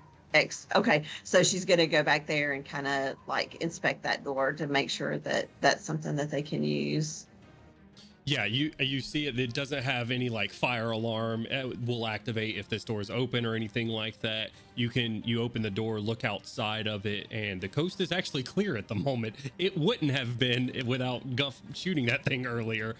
okay, so she's gonna go back there and kind of like inspect that door to make sure that that's something that they can use. Yeah, you see it. It doesn't have any like fire alarm. It will activate if this door is open or anything like that. You open the door, look outside of it, and the coast is actually clear at the moment. It wouldn't have been without Guff shooting that thing earlier.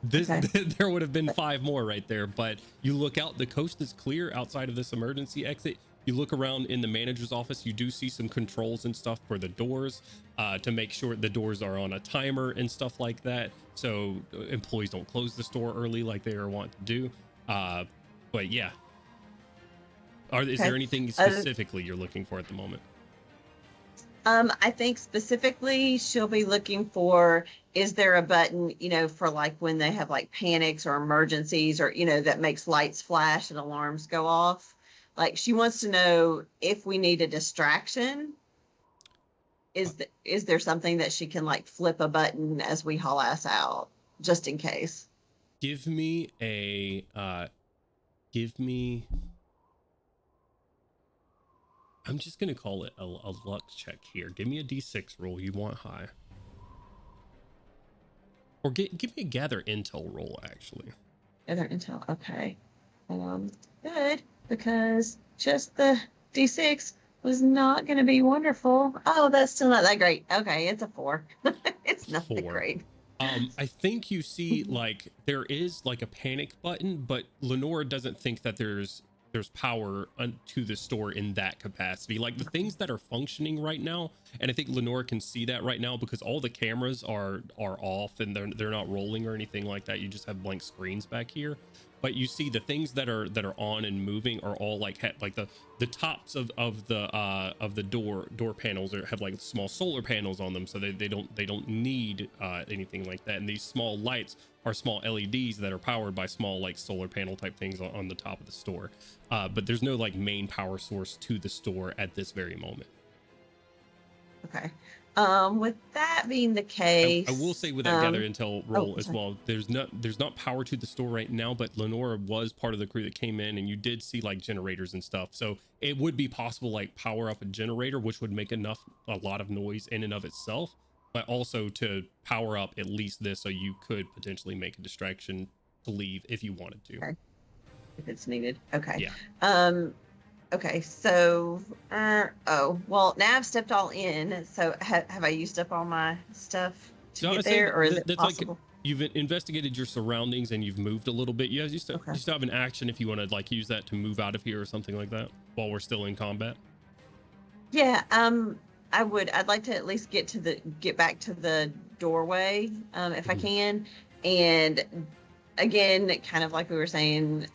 There would have been 5 more right there. But you look out, the coast is clear outside of this emergency exit. You look around in the manager's office, you do see some controls and stuff for the doors to make sure the doors are on a timer and stuff like that, so employees don't close the store early like they are wont to do. But yeah. Is there anything specifically you're looking for at the moment? I think specifically she'll be looking for, is there a button, for like when they have like panics or emergencies, or, that makes lights flash and alarms go off. Like, she wants to know if we need a distraction. Is there something that she can like flip a button as we haul ass out, just in case? Give me I'm just gonna call it a luck check here. Give me a D6 roll. You want high, or give me a gather intel roll actually. Gather intel, okay. Good, because just the D6 was not going to be wonderful. Oh, that's still not that great. Okay, it's a 4. It's not that great. I think you see like there is like a panic button, but Lenora doesn't think that there's power to the store in that capacity. Like the things that are functioning right now, and I think Lenora can see that right now because all the cameras are off and they're not rolling or anything like that. You just have blank screens back here. But you see the things that are on and moving are all like the tops of the door panels have like small solar panels on them, so they don't need anything like that. And these small lights are small LEDs that are powered by small like solar panel type things on the top of the store. But there's no like main power source to the store at this very moment. Okay. With that being the case, I will say with that gather intel roll as well, there's not power to the store right now, but Lenora was part of the crew that came in, and you did see like generators and stuff. So it would be possible like power up a generator, which would make a lot of noise in and of itself, but also to power up at least this, so you could potentially make a distraction to leave if you wanted to. Okay. If it's needed. Okay. Yeah. Okay, so, well, now I've stepped all in, so have I used up all my stuff to get there, or is it possible? you've investigated your surroundings and you've moved a little bit. You guys Okay. you still have an action if you want to like use that to move out of here or something like that while we're still in combat. Yeah, I'd like to at least get back to the doorway, if I Mhm. can. And again, kind of like we were saying,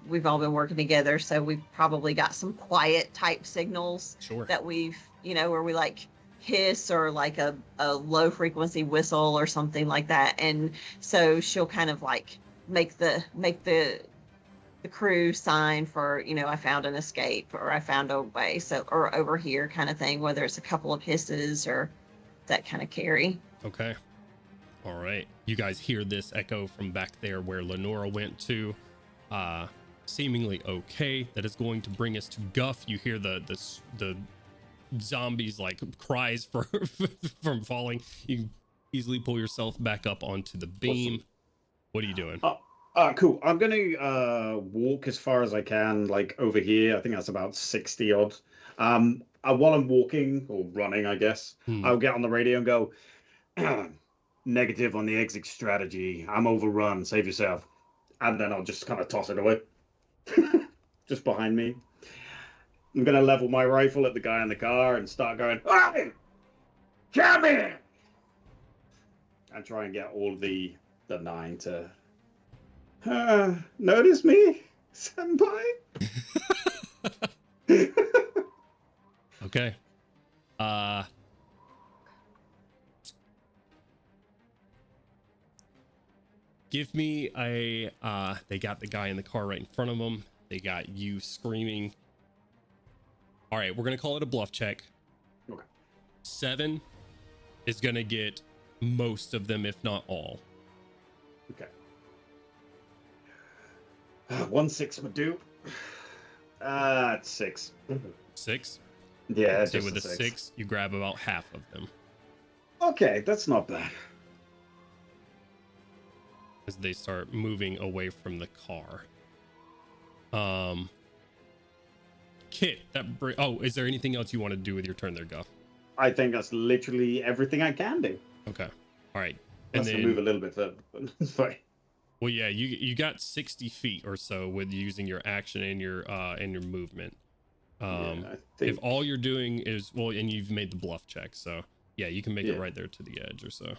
we've all been working together, so we've probably got some quiet type signals Sure. that we've, where we like hiss or like a low frequency whistle or something like that. And so she'll kind of like make the crew sign for, I found an escape or I found a way, so, or over here kind of thing, whether it's a couple of hisses or that kind of carry. Okay. All right. You guys hear this echo from back there where Lenora went to. Seemingly okay. That is going to bring us to Guff. You hear the zombies like cries for from falling. You can easily pull yourself back up onto the beam. Awesome. What are you doing? Cool. I'm gonna walk as far as I can, like over here. I think that's about 60 odd. While I'm walking or running, I guess, I'll get on the radio and go, negative on the exit strategy. I'm overrun. Save yourself. And then I'll just kind of toss it away. Just behind me. I'm gonna level my rifle at the guy in the car and start going, "Hey, come here!" And try and get all the 9 to notice me, senpai. Okay. Give me a they got the guy in the car right in front of them. They got you screaming. All right, we're gonna call it a bluff check. Okay. 7 is gonna get most of them, if not all. Okay. 1-6 would do. It's 6. 6. Yeah, Say just with a 6, you grab about half of them Okay, that's not bad. as they start moving away from the car. Kit, is there anything else you want to do with your turn there, Guff? I think that's literally everything I can do. Okay. All right. Unless I move a little bit further. But it's fine. Well, yeah, you got 60 feet or so with using your action and your movement. I think... If all you're doing is and you've made the bluff check, so yeah, you can make it right there to the edge or so.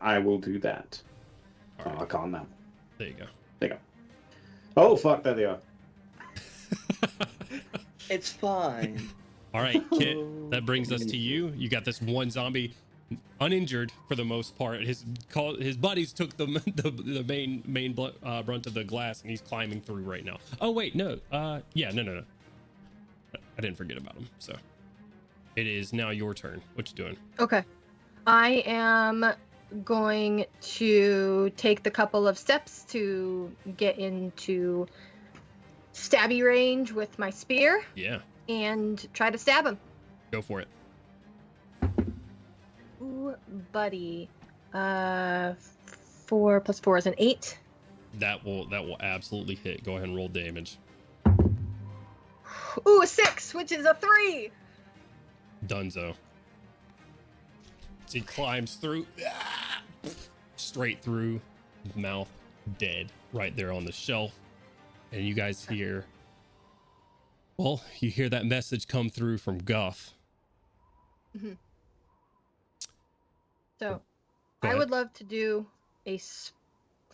I will do that. All right. I can't now. There you go. There you go. Oh fuck! There they are. It's fine. All right, Kit. That brings us to you. You got this one zombie, uninjured for the most part. His buddies took the main brunt of the glass, and he's climbing through right now. Oh wait, no. Yeah, no. I didn't forget about him. So it is now your turn. What you doing? Okay. I am going to take the couple of steps to get into stabby range with my spear. Yeah. And try to stab him. Go for it. Ooh, buddy. 4 + 4 is an 8. That will absolutely hit. Go ahead and roll damage. Ooh, a 6, which is a 3. Dunzo. So he climbs through, straight through, mouth dead, right there on the shelf. And you guys hear, you hear that message come through from Guff. Mm-hmm. So, Go I ahead. would love to do a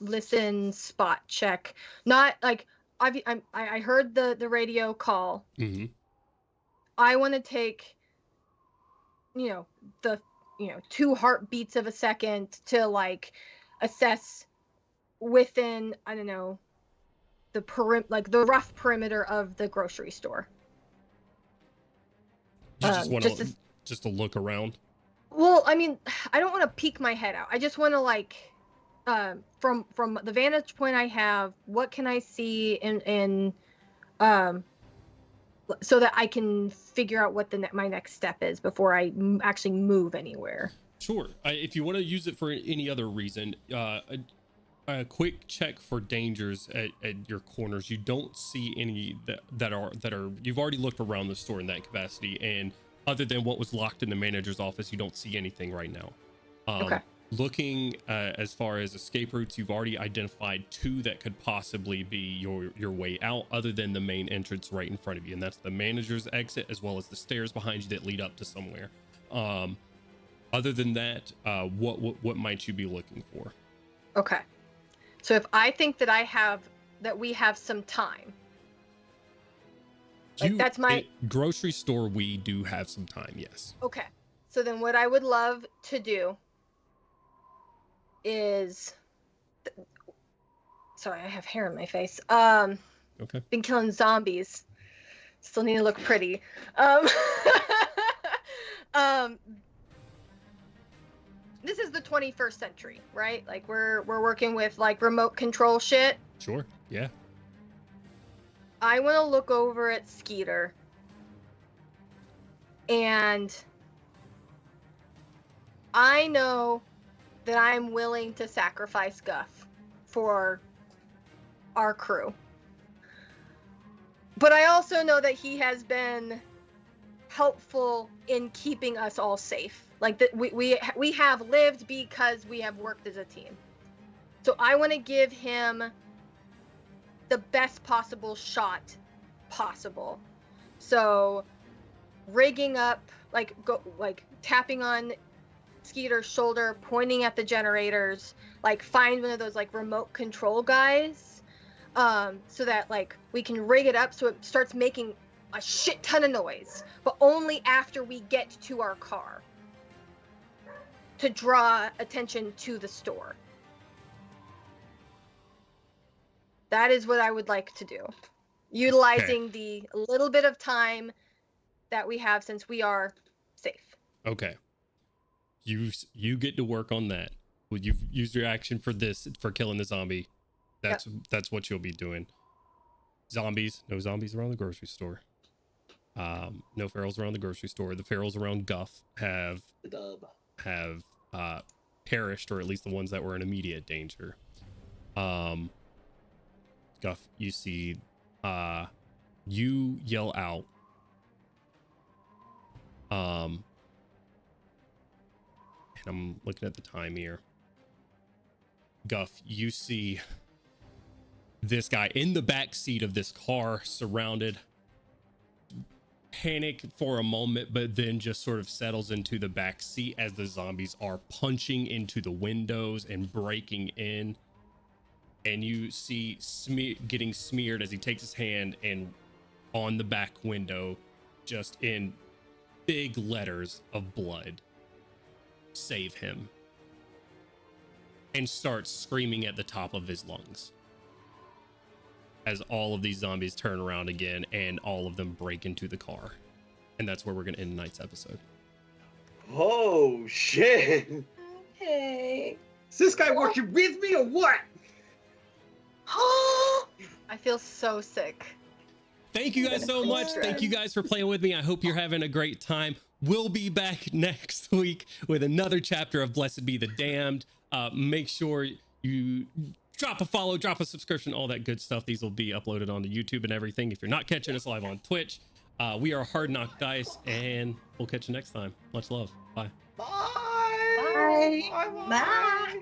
listen spot check. Not like I heard the radio call. Mm-hmm. I want to take, the 2 heartbeats of a second to like assess within, I don't know, the the rough perimeter of the grocery store. You just want just to look around. Well, I mean, I don't want to peek my head out. I just want to like, from the vantage point I have, what can I see in so that I can figure out what my next step is before I actually move anywhere. Sure. If you want to use it for any other reason, a quick check for dangers at your corners. You don't see any that are you've already looked around the store in that capacity, and other than what was locked in the manager's office, you don't see anything right now. Okay. looking as far as escape routes, you've already identified 2 that could possibly be your way out, other than the main entrance right in front of you, and that's the manager's exit as well as the stairs behind you that lead up to somewhere. Other than that, what might you be looking for? Okay. So if I think that we have some time, like that's my grocery store. We do have some time. Yes. Okay. So then what I would love to do is, sorry, I have hair in my face. Okay. Been killing zombies. Still need to look pretty. This is the 21st century, right? Like we're working with like remote control shit. Sure. Yeah. I want to look over at Skeeter and I know that I'm willing to sacrifice Guff for our crew. But I also know that he has been helpful in keeping us all safe. Like that we have lived because we have worked as a team. So I want to give him the best possible shot possible. So rigging up, like tapping on Skeeter's shoulder, pointing at the generators, like find one of those like remote control guys, so that like we can rig it up so it starts making a shit ton of noise, but only after we get to our car, to draw attention to the store. That is what I would like to do, utilizing the little bit of time that we have since we are safe. Okay. You get to work on that. Well, you've used your action for killing the zombie. That's what you'll be doing. Zombies. No zombies around the grocery store. No ferals around the grocery store. The ferals around Guff have perished, or at least the ones that were in immediate danger. Guff, you see, you yell out. And I'm looking at the time here. Guff, you see this guy in the back seat of this car, surrounded. Panic for a moment, but then just sort of settles into the back seat as the zombies are punching into the windows and breaking in. And you see getting smeared as he takes his hand and on the back window, just in big letters of blood, "Save him," and starts screaming at the top of his lungs as all of these zombies turn around again and all of them break into the car. And that's where we're going to end tonight's episode. Oh, shit. Okay. Is this guy working with me or what? I feel so sick. Thank you guys so much. Thank you guys for playing with me. I hope you're having a great time. We'll be back next week with another chapter of Blessed Be the Damned. Make sure you drop a follow, drop a subscription, all that good stuff. These will be uploaded onto YouTube and everything. If you're not catching us live on Twitch, we are Hard Knock Dice, and we'll catch you next time. Much love. Bye. Bye. Bye. Bye.